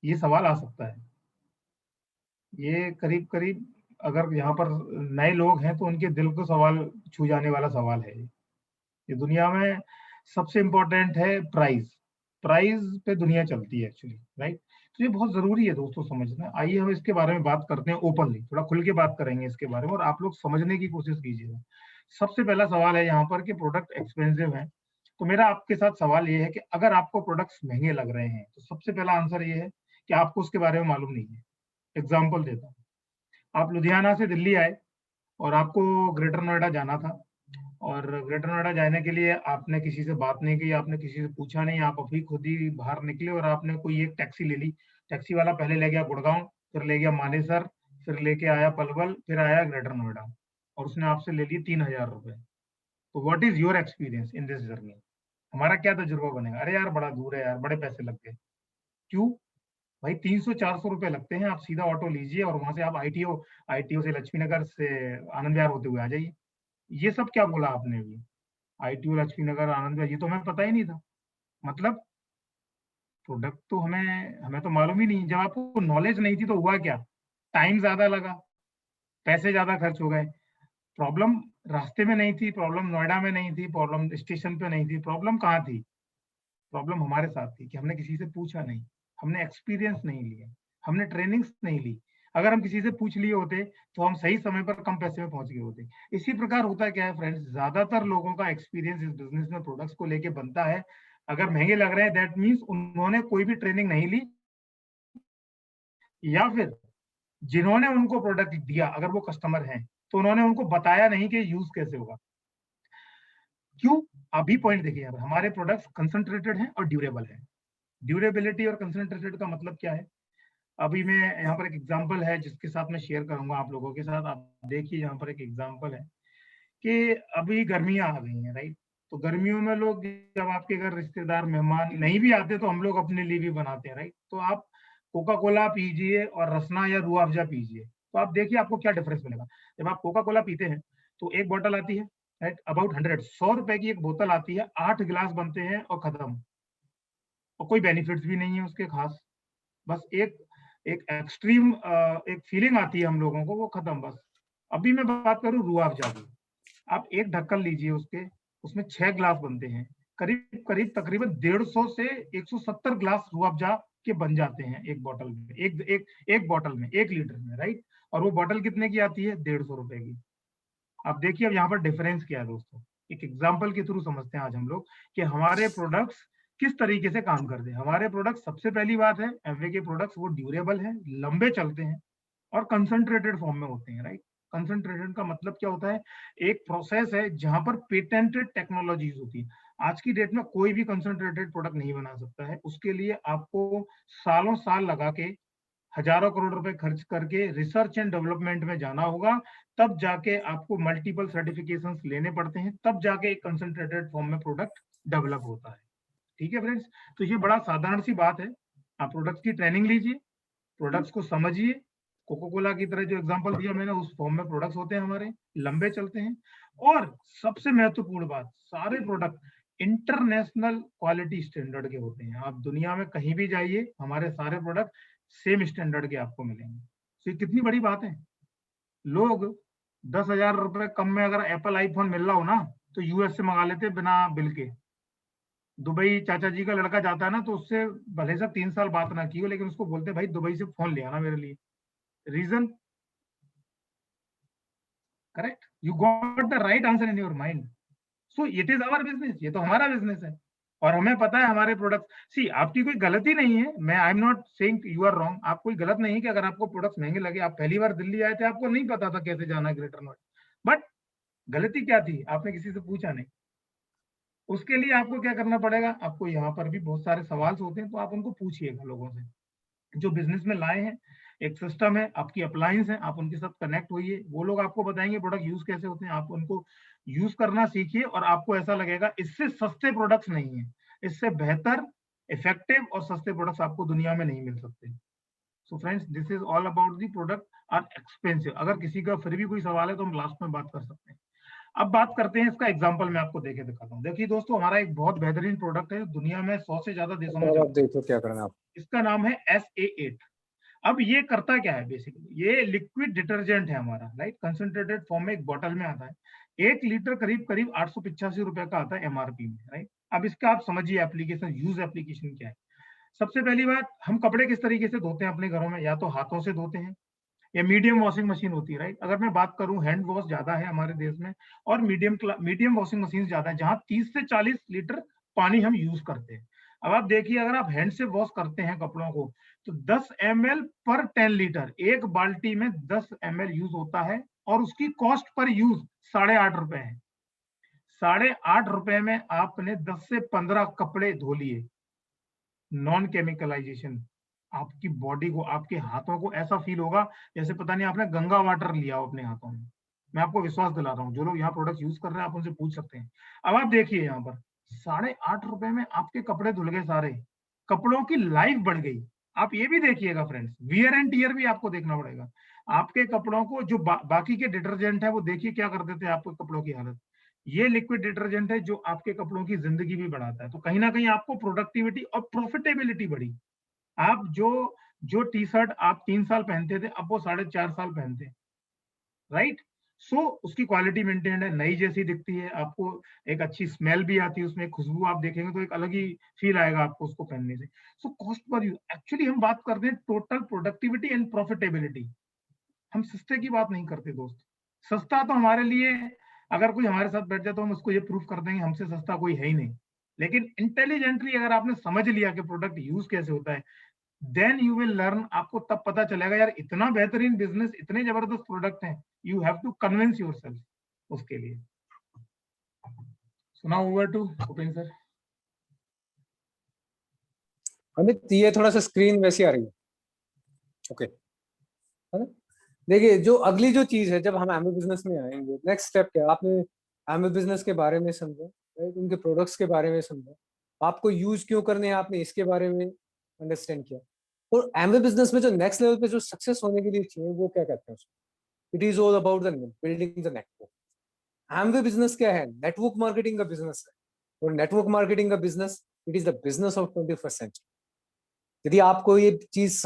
ये सवाल आ सकता है। ये करीब करीब, अगर यहाँ पर नए लोग हैं तो उनके दिल को सवाल छू जाने वाला सवाल है। ये दुनिया में सबसे इम्पोर्टेंट है प्राइस। प्राइस पे दुनिया चलती है एक्चुअली, राइट। तो ये बहुत जरूरी है दोस्तों समझना। आइए हम इसके बारे में बात करते हैं ओपनली, थोड़ा खुल के बात करेंगे इसके बारे में, और आप लोग समझने की कोशिश कीजिएगा। सबसे पहला सवाल है यहाँ पर कि प्रोडक्ट एक्सपेंसिव है। तो मेरा आपके साथ सवाल ये है कि अगर आपको प्रोडक्ट्स महंगे लग रहे हैं, तो सबसे पहला आंसर ये है कि आपको उसके बारे में मालूम नहीं है। एग्जाम्पल देता हूँ। आप लुधियाना से दिल्ली आए और आपको ग्रेटर नोएडा जाना था, और ग्रेटर नोएडा जाने के लिए आपने किसी से बात नहीं की, आपने किसी से पूछा नहीं, आप अभी खुद ही बाहर निकले और आपने कोई एक टैक्सी ले ली। टैक्सी वाला पहले ले गया गुड़गांव, फिर ले गया मानेसर, फिर लेके आया पलवल, फिर आया ग्रेटर नोएडा, और उसने आपसे ले लिए 3,000 रुपए। तो what is your experience in this journey? हमारा क्या तजुर्बा बनेगा? अरे यार बड़ा दूर है यार, बड़े पैसे लग गए। क्यों? भाई 300-400 रुपए लगते हैं, आप सीधा ऑटो लीजिए और वहां से आप आईटीओ से लक्ष्मी नगर से आनंद विहार होते हुए आ जाइए। ये सब क्या बोला आपने अभी? आईटीओ लक्ष्मी नगर आनंद विहार, ये तो हमें पता ही नहीं था। मतलब प्रोडक्ट तो हमें हमें तो मालूम ही नहीं। जब आपको नॉलेज नहीं थी तो हुआ क्या? टाइम ज्यादा लगा, पैसे ज्यादा खर्च हो गए। प्रॉब्लम रास्ते में नहीं थी, प्रॉब्लम नोएडा में नहीं थी, प्रॉब्लम स्टेशन पे नहीं थी, प्रॉब्लम कहाँ थी? प्रॉब्लम हमारे साथ थी कि हमने किसी से पूछा नहीं, हमने एक्सपीरियंस नहीं लिया, हमने ट्रेनिंग्स नहीं ली। अगर हम किसी से पूछ लिए होते तो हम सही समय पर कम पैसे में पहुंच गए होते। इसी प्रकार होता क्या है फ्रेंड्स, ज्यादातर लोगों का एक्सपीरियंस इस बिजनेस में प्रोडक्ट्स को लेके बनता है। अगर महंगे लग रहे हैं, दैट मीन्स उन्होंने कोई भी ट्रेनिंग नहीं ली, या फिर जिन्होंने उनको प्रोडक्ट दिया, अगर वो कस्टमर हैं, तो उन्होंने उनको बताया नहीं कि यूज कैसे होगा। क्यों? अभी पॉइंट देखिए, यहाँ पर हमारे प्रोडक्ट्स कंसंट्रेटेड हैं और ड्यूरेबल है। ड्यूरेबिलिटी और कंसंट्रेटेड का मतलब क्या है? अभी मैं यहाँ पर एक एग्जांपल है जिसके साथ मैं शेयर करूंगा आप लोगों के साथ। आप देखिए, यहाँ पर एक एग्जांपल है कि अभी गर्मियां आ गई हैं, राइट। तो गर्मियों में लोग, जब आपके घर रिश्तेदार मेहमान नहीं भी आते तो हम लोग अपने लिए भी बनाते हैं, राइट। तो आप कोका कोला पीजिए और रसना या रूह अफ़ज़ा पीजिए, तो आप देखिए आपको क्या डिफरेंस मिलेगा। जब आप कोका कोला पीते हैं तो एक बोतल आती है, राइट, अबाउट 100 रुपए की एक बोतल आती है, 8 गिलास बनते हैं और खत्म। और कोई बेनिफिट्स भी नहीं है उसके खास। बस एक एक एक्सट्रीम एक फीलिंग आती है हम लोगों को, वो खत्म बस। अभी मैं बात करूं रूह अफ़ज़ा की, आप एक ढक्कन लीजिए उसके, उसमें 6 गिलास बनते हैं, करीब करीब तकरीबन 150 से 170 गिलास रूह अफ़ज़ा के बन जाते हैं एक बोतल में, एक बोतल में 1 लीटर में, राइट। और वो बोतल कितने की आती है? 150 रुपए की। अब देखिए, अब यहाँ पर डिफरेंस क्या है दोस्तों। एक एग्जाम्पल के थ्रू समझते हैं आज हम लोग कि हमारे प्रोडक्ट्स किस तरीके से काम करते हैं। हमारे प्रोडक्ट, सबसे पहली बात है एमवे के प्रोडक्ट्स वो ड्यूरेबल है, लंबे चलते हैं और कंसंट्रेटेड फॉर्म में होते हैं, राइट। कंसंट्रेटेड का मतलब क्या होता है, एक प्रोसेस है जहां पर पेटेंटेड टेक्नोलॉजीज होती है। आज की डेट में कोई भी कंसंट्रेटेड प्रोडक्ट नहीं बना सकता है, उसके लिए आपको सालों साल लगा के, हजारों करोड़ रुपए खर्च करके रिसर्च एंड डेवलपमेंट में जाना होगा, तब जाके आपको मल्टीपल सर्टिफिकेशंस लेने पड़ते हैं, तब जाके एक कंसंट्रेटेड फॉर्म में प्रोडक्ट डेवलप होता है। ठीक है फ्रेंड्स, तो ये बड़ा साधारण सी बात है। आप प्रोडक्ट्स की ट्रेनिंग लीजिए, प्रोडक्ट्स को समझिए। कोको कोला की तरह जो एग्जांपल दिया मैंने, उस फॉर्म में प्रोडक्ट्स होते हैं हमारे, लंबे चलते हैं। और सबसे महत्वपूर्ण बात, सारे प्रोडक्ट इंटरनेशनल क्वालिटी स्टैंडर्ड के होते हैं। आप दुनिया में कहीं भी जाइए, हमारे सारे प्रोडक्ट सेम स्टैंडर्ड के आपको मिलेंगे। तो ये कितनी बड़ी बात है। लोग 10,000 रुपए कम में अगर एप्पल आईफोन मिल रहा हो ना, तो यूएस से मंगा लेते बिना बिल के। दुबई चाचा जी का लड़का जाता है ना, तो उससे भले से 3 साल बात ना की हो, लेकिन उसको बोलते भाई दुबई से फोन ले आना मेरे लिए। Reason, correct, you got the right answer in your mind. So it is our business, ये तो हमारा बिजनेस है और हमें पता है हमारे प्रोडक्ट। सी, आपकी कोई गलती नहीं है, मैं I am not saying you are wrong. आप कोई गलत नहीं है कि अगर आपको प्रोडक्ट्स महंगे लगे। आप पहली बार दिल्ली आए थे, आपको नहीं पता था कैसे जाना है ग्रेटर नोएडा, बट गलती क्या थी, आपने किसी से पूछा नहीं। उसके लिए आपको क्या करना पड़ेगा, आपको यहाँ पर भी बहुत सारे सवाल होते हैं, तो आप उनको पूछिएगा लोगों से जो बिजनेस में लाए हैं। एक सिस्टम है, आपकी अप्लायंस है, आप उनके साथ कनेक्ट होइए, वो लोग आपको बताएंगे प्रोडक्ट यूज कैसे होते हैं, आप उनको यूज करना सीखिए और आपको ऐसा लगेगा इससे सस्ते प्रोडक्ट्स नहीं है, इससे बेहतर, इफेक्टिव और सस्ते प्रोडक्ट्स आपको दुनिया में नहीं मिल सकते। So friends, this is all about the product are expensive. अगर किसी का फिर भी कोई सवाल है तो हम लास्ट में बात कर सकते हैं। अब बात करते हैं इसका एग्जाम्पल, मैं आपको देके दिखाता हूँ। देखिए दोस्तों, हमारा एक बहुत बेहतरीन प्रोडक्ट है, दुनिया में 100 से ज्यादा देशों में अब आप चलता है। देखो क्या करना है आप। इसका नाम है SA8। अब ये करता क्या है, बेसिकली ये लिक्विड डिटर्जेंट है हमारा, राइट। कंसंट्रेटेड फॉर्म में एक बॉटल में आता है। 1 लीटर करीब करीब 885 रुपए का आता है MRP में, राइट। अब इसका आप समझिए एप्लीकेशन, यूज एप्लीकेशन क्या है। सबसे पहली बात, हम कपड़े किस तरीके से धोते हैं अपने घरों में, या तो हाथों से धोते हैं या मीडियम वॉशिंग मशीन होती है, राइट। अगर मैं बात करूं, हैंड वॉश ज्यादा है हमारे देश में और मीडियम वॉशिंग मशीन ज्यादा है, जहां 30 से 40 लीटर पानी हम यूज करते हैं। अब आप देखिए, अगर आप हैंड से वॉश करते हैं कपड़ों को, तो 10 ml पर 10 लीटर, एक बाल्टी में 10 ml यूज होता है और उसकी कॉस्ट पर यूज 8.5 रुपए है। 8.5 रुपए में आपने 10 से 15 कपड़े धो लिए। नॉन केमिकलाइजेशन, आपकी बॉडी को, आपके हाथों को ऐसा फील होगा जैसे पता नहीं आपने गंगा वाटर लिया हो अपने हाथों में। मैं आपको विश्वास दिला रहा हूँ, जो लोग यहाँ प्रोडक्ट यूज कर रहे हैं आप उनसे पूछ सकते हैं। अब आप देखिए यहाँ पर 8.5 रुपए में आपके कपड़े धुल गए सारे, कपड़ों की लाइफ बढ़ गई। आप ये भी देखिएगा फ्रेंड्स, वियर एंड टीयर भी आपको देखना पड़ेगा। आपके कपड़ों को जो बाकी के डिटर्जेंट है वो देखिए क्या कर देते हैं आपके कपड़ों की हालत। ये लिक्विड डिटर्जेंट है जो आपके कपड़ों की जिंदगी भी बढ़ाता है। तो कहीं ना कहीं आपको प्रोडक्टिविटी और प्रॉफिटेबिलिटी बढ़ी। आप जो जो टी शर्ट आप 3 साल पहनते थे, अब वो 4.5 साल पहनते हैं, राइट। सो उसकी क्वालिटी मेंटेन्ड है, नई जैसी दिखती है, आपको एक अच्छी स्मेल भी आती है उसमें, खुशबू आप देखेंगे तो एक अलग ही फील आएगा आपको उसको पहनने से। So cost per use, actually हम बात करते हैं टोटल प्रोडक्टिविटी एंड प्रॉफिटेबिलिटी। हम सस्ते की बात नहीं करते दोस्त। सस्ता तो हमारे लिए, अगर कोई हमारे साथ बैठ जाए तो हम उसको ये प्रूफ कर देंगे हमसे सस्ता कोई है ही नहीं। लेकिन इंटेलिजेंटली अगर आपने समझ लिया कि प्रोडक्ट यूज कैसे होता है, देन यू विल लर्न। आपको तब पता चलेगा यार इतना बेहतरीन बिजनेस, इतने जबरदस्त प्रोडक्ट हैं, you have to convince yourself उसके लिए। So now over to Bhupen sir. Amit, ये थोड़ा सा स्क्रीन वैसी आ रही है, ओके, है ना। देखिए, जो अगली जो चीज है, जब हम एमबी बिजनेस में आएंगे, नेक्स्ट स्टेप क्या है, आपने एमबी बिजनेस के बारे में समझा, राइट, उनके प्रोडक्ट्स के बारे में समझा, आपको यूज क्यों करने हैं आपने इसके बारे में अंडरस्टैंड किया। और एमबी बिजनेस में जो नेक्स्ट लेवल पे जो सक्सेस होने के लिए चाहिए, वो क्या कहते हैं उसको, it is all about the building the network. Amway business क्या है, नेटवर्क मार्केटिंग का बिजनेस है। और नेटवर्क मार्केटिंग का business, it is the business of 21st century. यदि आपको ये चीज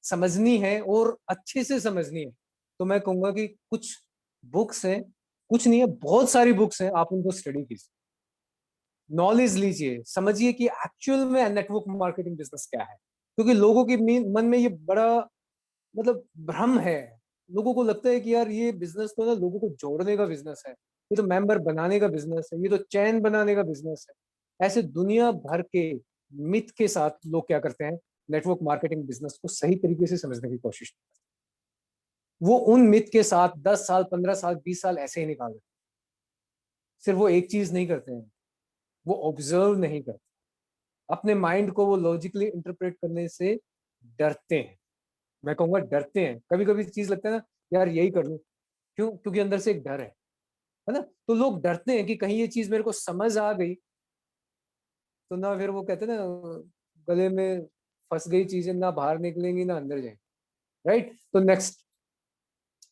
समझनी है और अच्छे से समझनी है, तो मैं कहूंगा कि कुछ बुक्स हैं, कुछ नहीं है, बहुत सारी बुक्स हैं, आप उनको स्टडी कीजिए, नॉलेज लीजिए, समझिए कि एक्चुअल में नेटवर्क मार्केटिंग बिजनेस क्या है। क्योंकि लोगों के मन में ये बड़ा मतलब भ्रम है। लोगों को लगता है कि यार ये बिजनेस तो ना लोगों को जोड़ने का बिजनेस है, ये तो मेंबर बनाने का बिजनेस है, ये तो चैन बनाने का बिजनेस है। ऐसे दुनिया भर के मिथ के साथ लोग क्या करते हैं, नेटवर्क मार्केटिंग बिजनेस को सही तरीके से समझने की कोशिश करते हैं। वो उन मिथ के साथ 10 साल, 15 साल, 20 साल ऐसे ही निकाल देते हैं। सिर्फ वो एक चीज नहीं करते हैं, वो ऑब्जर्व नहीं करते, अपने माइंड को वो लॉजिकली इंटरप्रेट करने से डरते हैं। मैं कहूंगा डरते हैं। कभी कभी चीज लगता है ना, यार यही कर लूं, क्यों? क्योंकि अंदर से एक डर है ना? तो लोग डरते हैं कि कहीं ये चीज मेरे को समझ आ गई तो ना, फिर वो कहते हैं ना, गले में फंस गई चीजें ना बाहर निकलेंगी ना अंदर जाएंगी। राइट? तो नेक्स्ट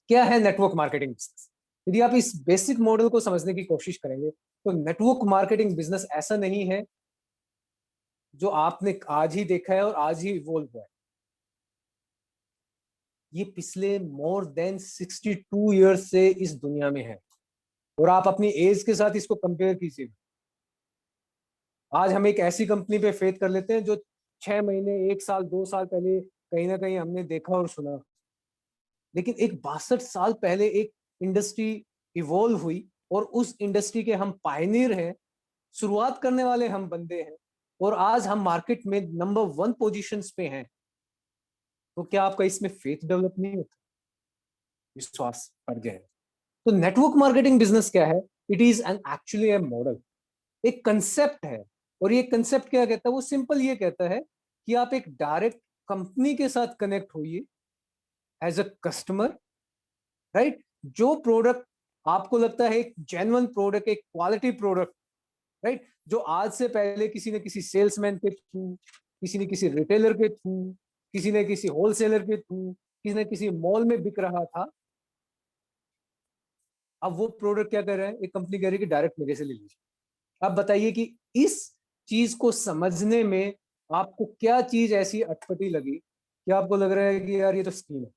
क्या है नेटवर्क मार्केटिंग बिजनेस? यदि आप इस बेसिक मॉडल को समझने की कोशिश करेंगे तो नेटवर्क मार्केटिंग बिजनेस ऐसा नहीं है जो आपने आज ही देखा है और आज ही इवॉल्व हुआ है। ये पिछले मोर देन 62 ईयर्स से इस दुनिया में है। और आप अपनी एज के साथ इसको कंपेयर कीजिए। आज हम एक ऐसी कंपनी पे फेथ कर लेते हैं जो 6 महीने, 1 साल, 2 साल पहले कहीं ना कहीं हमने देखा और सुना। लेकिन एक 62 साल पहले एक इंडस्ट्री इवॉल्व हुई और उस इंडस्ट्री के हम पायनियर हैं, शुरुआत करने वाले हम बंदे हैं, और आज हम मार्केट में नंबर 1 पोजीशंस पे हैं। तो क्या आपका इसमें फेथ डेवलप नहीं होता? विश्वास बढ़ गया है। तो नेटवर्क मार्केटिंग बिजनेस क्या है? It is an actually A model, एक कंसेप्ट है। और ये कंसेप्ट क्या कहता है? वो सिंपल ये कहता है कि आप एक डायरेक्ट कंपनी के साथ कनेक्ट होइए एज अ कस्टमर। राइट? जो प्रोडक्ट आपको लगता है एक जेन्युइन प्रोडक्ट, एक क्वालिटी प्रोडक्ट, राइट, जो आज से पहले किसी ने किसी सेल्समैन के थ्रू, किसी ने किसी रिटेलर के थ्रू, किसी ने किसी होलसेलर के थ्रू, किसी ने किसी मॉल में बिक रहा था, अब वो प्रोडक्ट क्या कर रहा है? एक कंपनी कह रही है कि डायरेक्ट मेरे से ले लीजिए। अब बताइए कि इस चीज को समझने में आपको क्या चीज ऐसी अटपटी लगी कि आपको लग रहा है कि यार ये तो स्कीम है?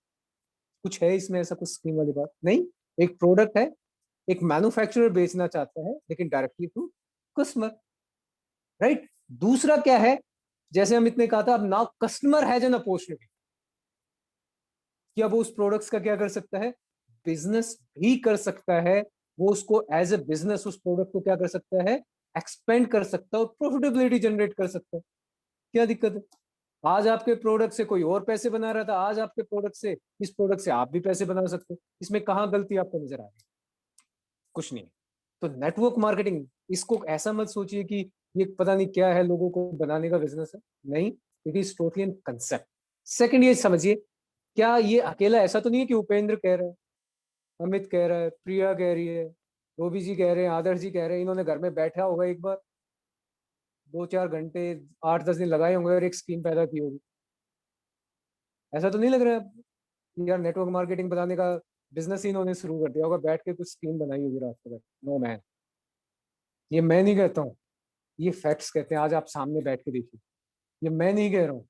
कुछ है इसमें ऐसा कुछ स्कीम वाली बात नहीं। एक प्रोडक्ट है, एक मैन्युफैक्चरर बेचना चाहता है लेकिन डायरेक्टली टू कस्टमर। राइट? दूसरा क्या है? जैसे हम इतने कहा था, अब now customer has an opportunity कि अब वो उस प्रोडक्ट्स का क्या कर सकता है? बिजनेस भी कर सकता है। वो उसको एज ए बिजनेस उस प्रोडक्ट को क्या कर सकता है? एक्सपेंड कर सकता है और प्रॉफिटेबिलिटी जनरेट कर सकता है। क्या दिक्कत है? आज आपके प्रोडक्ट से कोई और पैसे बना रहा था, आज आपके प्रोडक्ट से, इस प्रोडक्ट से आप भी पैसे बना सकते हो। इसमें कहाँ गलती आपको नजर आ रही है? कुछ नहीं। तो नेटवर्क मार्केटिंग, इसको ऐसा मत सोचिए कि ये पता नहीं क्या है, लोगों को बनाने का बिजनेस है। नहीं, it is totally an concept. Second ये समझिए, क्या ये अकेला ऐसा तो नहीं है कि उपेंद्र कह रहे हैं, अमित कह रहा है, प्रिया कह रही है, रोबी जी कह रहे हैं, आदर्श जी कह रहे हैं, इन्होंने घर में बैठा होगा एक बार 2-4 घंटे, 8-10 दिन लगाए होंगे और एक स्कीम पैदा की होगी। ऐसा तो नहीं लग रहा है आपको कि यार नेटवर्क मार्केटिंग बनाने का बिजनेस ही इन्होंने शुरू कर दिया होगा, बैठ के कुछ स्कीम बनाई होगी रात को बैठ? नो मैन, ये मैं नहीं कहता हूँ, ये फैक्ट्स कहते हैं। आज आप सामने बैठ के देखिए, ये मैं नहीं कह रहा हूँ,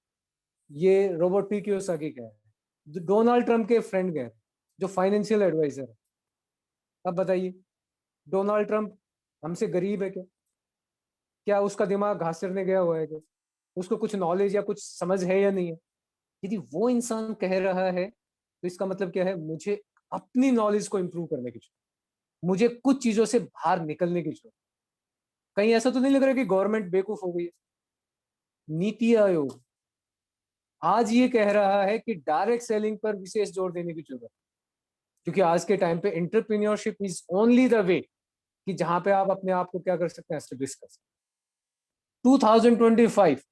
ये रॉबर्ट पी कियोसाकी कह रहे हैं, जो डोनाल्ड ट्रंप के फ्रेंड कह रहे हैं, जो फाइनेंशियल एडवाइजर है। अब बताइए, डोनाल्ड ट्रंप हमसे गरीब है क्या? क्या उसका दिमाग घास चरने गया हुआ है क्या? उसको कुछ नॉलेज या कुछ समझ है या नहीं है? यदि वो इंसान कह रहा है तो इसका मतलब क्या है? मुझे अपनी नॉलेज को इंप्रूव करने की जरूरत, मुझे कुछ चीजों से बाहर निकलने की जरूरत। कहीं ऐसा तो नहीं लग रहा कि गवर्नमेंट बेवकूफ हो गई है? नीति आयोग आज ये कह रहा है कि डायरेक्ट सेलिंग पर विशेष जोर देने की जरूरत है, क्योंकि आज के टाइम पे entrepreneurship is only the way कि जहां पे आप अपने आप को क्या कर सकते हैं? एस्टेब्लिश कर सकते हैं। 2025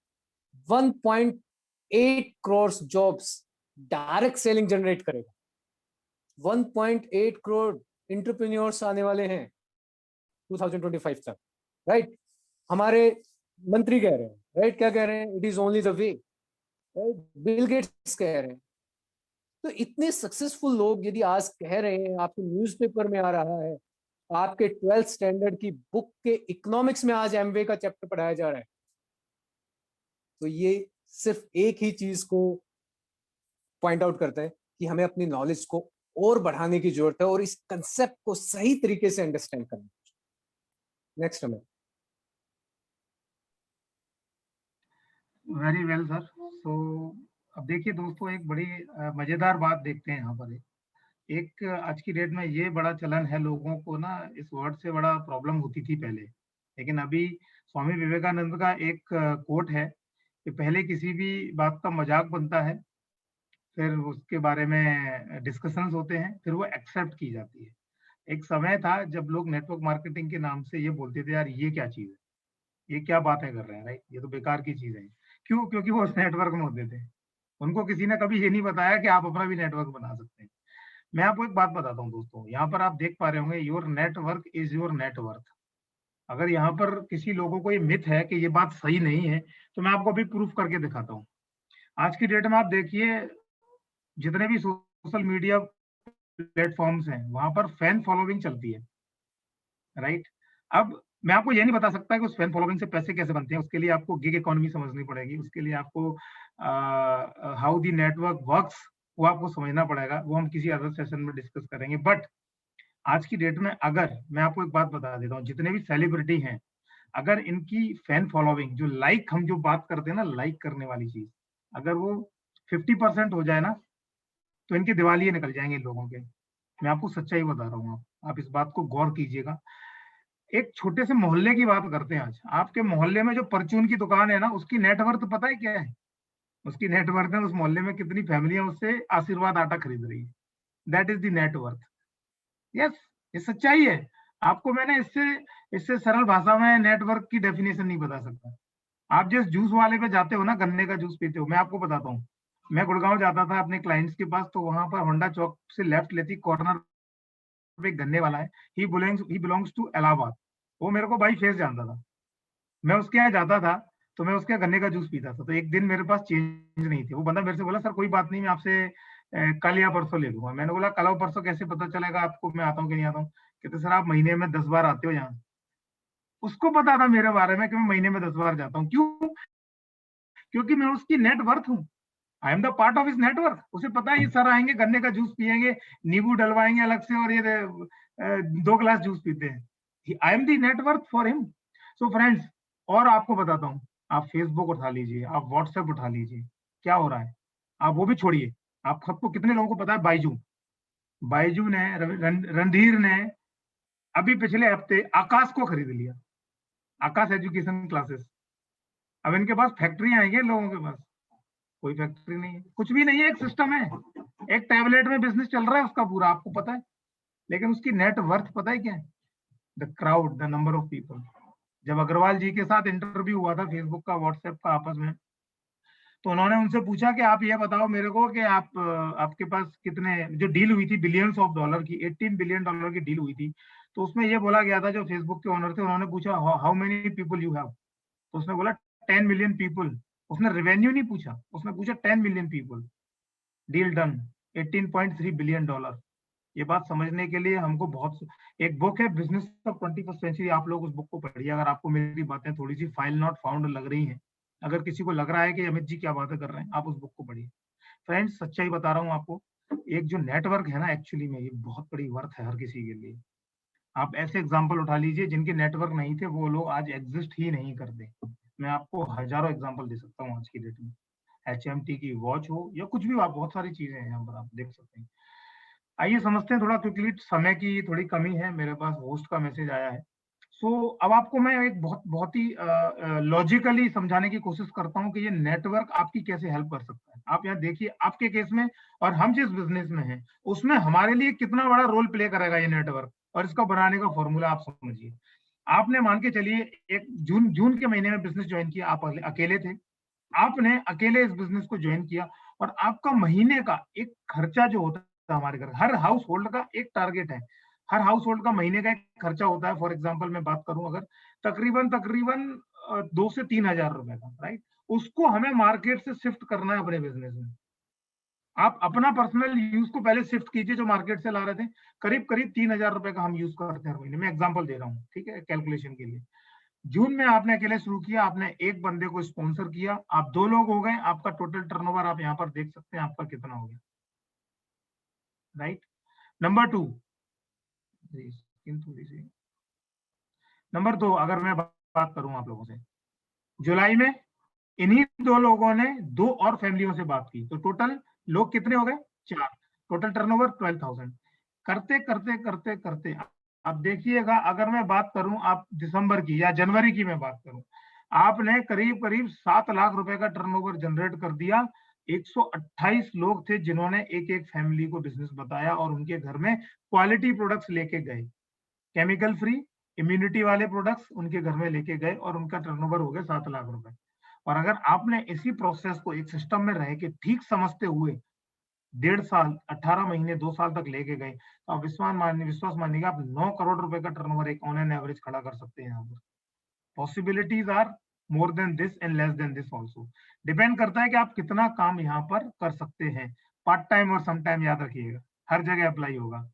1.8 crore jobs direct selling generate करेगा। 1.8 करोड़ इंटरप्रेन्योर्स आने वाले हैं 2025 तक। राइट? हमारे मंत्री कह रहे हैं, राइट, क्या कह रहे हैं? It is only the way. Right? Bill Gates कह रहे हैं। तो इतने सक्सेसफुल लोग यदि आज कह रहे हैं, आपके न्यूज़पेपर में आ रहा है, आपके 12th स्टैंडर्ड की बुक के इकोनॉमिक्स में आज एमवे का चैप्टर पढ़ाया जा रहा है, तो ये सिर्फ एक ही चीज को पॉइंट आउट करता है कि हमें अपनी नॉलेज को और बढ़ाने की जरूरत है और इस कंसेप्ट को सही तरीके से अंडरस्टैंड करना। नेक्स्ट हमें वेरी वेल सर। सो अब देखिए दोस्तों, एक बड़ी मजेदार बात देखते हैं यहाँ पर। एक आज की डेट में ये बड़ा चलन है, लोगों को ना इस वर्ड से बड़ा प्रॉब्लम होती थी पहले, लेकिन अभी स्वामी विवेकानंद का एक कोट है कि पहले किसी भी बात का मजाक बनता है, फिर उसके बारे में डिस्कशंस होते हैं, फिर वो एक्सेप्ट की जाती है। एक समय था जब लोग नेटवर्क मार्केटिंग के नाम से ये बोलते थे, यार ये क्या चीज है, ये क्या बातें कर रहे हैं, राइट, ये तो बेकार की चीज है। क्यों? क्योंकि वो उस नेटवर्क में होते थे। उनको किसी ने कभी ये नहीं बताया कि आप अपना भी नेटवर्क बना सकते हैं। मैं आपको एक बात बताता हूँ दोस्तों, यहाँ पर आप देख पा रहे होंगे, your network is your network. अगर यहाँ पर किसी लोगों को ये मिथ है कि ये बात सही नहीं है, तो मैं आपको अभी प्रूफ करके दिखाता हूँ। आज की डेट में आप देखिए, जितने भी सोशल मीडिया प्लेटफॉर्म्स हैं, वहां पर फैन फॉलोइंग चलती है, राइट। अब मैं आपको ये नहीं बता सकता कि उस फैन फॉलोइंग से पैसे कैसे बनते हैं, उसके लिए आपको गिग इकोनॉमी समझनी पड़ेगी, उसके लिए आपको हाउ दी नेटवर्क वर्क्स वो आपको समझना पड़ेगा, वो हम किसी अदर सेशन में डिस्कस करेंगे। बट आज की डेट में अगर मैं आपको एक बात बता देता हूँ, जितने भी सेलिब्रिटी हैं, अगर इनकी फैन फॉलोइंग, जो लाइक, हम जो बात करते हैं ना लाइक करने वाली चीज, अगर वो 50% हो जाए ना, तो इनकी दिवाली निकल जाएंगे इन लोगों के। मैं आपको सच्चाई बता रहा हूँ, आप इस बात को गौर कीजिएगा। एक छोटे से मोहल्ले की बात करते हैं आज। आपके मोहल्ले में जो परचून की दुकान है ना, उसकी नेटवर्थ पता है क्या है? उसकी नेटवर्थ है उस मोहल्ले में कितनी फैमिलियां उससे आशीर्वाद आटा खरीद रही है। That is the net worth. Yes, ये सच्चाई है। आपको मैंने इससे इससे सरल भाषा में नेटवर्क की डेफिनेशन नहीं बता सकता। आप जिस जूस वाले पे जाते हो ना, गन्ने का जूस पीते हो, मैं आपको बताता हूँ। मैं गुड़गांव जाता था अपने क्लाइंट्स के पास, तो वहां पर होंडा चौक से लेफ्ट लेती, कॉर्नर पे एक गन्ने वाला है, ही बिलोंग्स टू इलाहाबाद। वो मेरे को भाई फेस जानता था। मैं उसके यहाँ जाता था, तो मैं उसके यहाँ गन्ने का जूस पीता था। तो एक दिन मेरे पास चेंज नहीं थी, वो बंदा मेरे से बोला, सर कोई बात नहीं, मैं आपसे कल या परसों ले लूंगा। मैंने बोला, कल और परसों कैसे पता चलेगा आपको मैं आता हूँ कि नहीं आता हूँ? कहते सर आप महीने में 10 बार आते हो यहाँ। उसको पता था मेरे बारे में कि मैं महीने में 10 बार जाता हूँ। क्यों? क्योंकि मैं उसकी नेटवर्थ हूँ। I am the part of his network. उसे पता है ये सर आएंगे, गन्ने का जूस पियेंगे, नींबू डलवाएंगे अलग से, और ये 2 गिलास जूस पीते हैं। I am the network for him. So friends, और आपको बताता हूँ, आप फेसबुक उठा लीजिए, आप व्हाट्सएप उठा लीजिए, क्या हो रहा है? आप वो भी छोड़िए, आप सबको, कितने लोगों को पता है बाइजू? बाइजू ने, रणधीर ने अभी पिछले हफ्ते आकाश को खरीद लिया, आकाश एजुकेशन क्लासेस। अब इनके पास फैक्ट्री आएंगे लोगों के पास? कोई फैक्ट्री नहीं है, कुछ भी नहीं है, एक सिस्टम है, एक टैबलेट में बिजनेस चल रहा है उसका पूरा, आपको पता है। लेकिन उसकी नेट वर्थ पता है क्या है? The crowd, the number of people. जब अग्रवाल जी के साथ इंटरव्यू हुआ था फेसबुक का, व्हाट्सएप का, आपस में, तो उन्होंने उनसे पूछा कि आप ये बताओ मेरे को कि आप आपके पास कितने, जो डील हुई थी बिलियंस ऑफ डॉलर की, $18 बिलियन की डील हुई थी, तो उसमें ये बोला गया था, जो फेसबुक के ओनर थे उन्होंने पूछा, how many people you have? तो उसने बोला 10 मिलियन पीपल। उसने रेवेन्यू नहीं पूछा, उसने पूछा 10 million people, deal done, $18.3 billion. ये बात समझने के लिए हमको बहुत, एक बुक है बिजनेस ऑफ 21st सेंचुरी, आप लोग उस बुक को पढ़िए। अगर आपको मेरी बातें थोड़ी सी फाइल नॉट फाउंड लग रही हैं, अगर किसी को लग रहा है कि अमित जी क्या बातें कर रहे हैं, आप उस बुक को पढ़िए। फ्रेंड्स, सच्चाई बता रहा हूँ आपको, एक जो नेटवर्क है ना, एक्चुअली में ये बहुत बड़ी वर्थ है हर किसी के लिए। आप ऐसे एग्जाम्पल उठा लीजिए जिनके नेटवर्क नहीं थे, वो लोग आज एग्जिस्ट ही नहीं करते। मैं आपको हजारों एग्जाम्पल दे सकता हूँ आज की डेट में। HMT की वॉच हो या कुछ भी, आप बहुत सारी चीजें हैं यहाँ पर, आप देख सकते हैं। आइए समझते हैं थोड़ा क्विकली, समय की थोड़ी कमी है, मेरे पास होस्ट का मैसेज आया है। अब आपको मैं एक बहुत ही लॉजिकली समझाने की कोशिश करता हूँ कि ये नेटवर्क आपकी कैसे हेल्प कर सकता है। आप यहाँ देखिए, आपके केस में और हम जिस बिजनेस में हैं, उसमें हमारे लिए कितना बड़ा रोल प्ले करेगा ये नेटवर्क, और इसका बनाने का फॉर्मूला आप समझिए। आपने मान के चलिए एक जून के महीने में बिजनेस ज्वाइन किया, आप अकेले थे, आपने अकेले इस बिजनेस को ज्वाइन किया, और आपका महीने का एक खर्चा जो होता है, हमारे घर, हर हाउस होल्ड का एक टारगेट है, हर हाउस होल्ड का महीने का एक खर्चा होता है। फॉर एग्जाम्पल मैं बात करूं अगर, तकरीबन 2 से 3 हजार रुपए का, राइट, उसको हमें मार्केट से शिफ्ट करना है अपने बिजनेस में। आप अपना पर्सनल यूज को पहले शिफ्ट कीजिए, जो मार्केट से ला रहे थे, करीब करीब 3 हजार रुपए का हम यूज करते हैं हर महीने। मैं एग्जाम्पल दे रहा हूँ, ठीक है, कैलकुलेशन के लिए। जून में आपने अकेले शुरू किया, आपने एक बंदे को स्पॉन्सर किया, आप 2 लोग हो गए, आपका टोटल टर्नओवर आप यहाँ पर देख सकते हैं आपका कितना हो गया, राइट। नंबर 2, अगर मैं बात करूं आप लोगों से, जुलाई में इन्हीं 2 लोगों ने 2 और फैमिलियों से बात की, तो टोटल लोग कितने हो गए? 4। Total turnover 12,000। करते करते करते करते अब देखिएगा, अगर मैं बात करूं आप दिसंबर की या जनवरी की मैं बात करूं, आपने करीब करीब 7 लाख रुपए का टर्नओवर जनरेट कर दिया। 128 लोग थे जिन्होंने एक एक फैमिली को बिजनेस बताया और उनके घर में क्वालिटी प्रोडक्ट्स लेके गए, केमिकल फ्री इम्यूनिटी वाले प्रोडक्ट्स उनके घर में लेके गए और उनका टर्नओवर हो गया 7 लाख रुपए। और अगर आपने इसी प्रोसेस को एक सिस्टम में रह के ठीक समझते हुए 1.5 साल 18 महीने 2 साल तक लेके गए, तो आप विश्वास मानिएगा, आप 9 करोड़ रुपए का टर्नओवर एक ऑन एन एवरेज खड़ा कर सकते हैं यहाँ पर। Possibilities are more than this and less than this also. Depend करता है कि आप कितना काम यहाँ पर कर सकते हैं। पार्ट टाइम और सम टाइम याद रखिएगा, हर जगह अप्लाई होगा।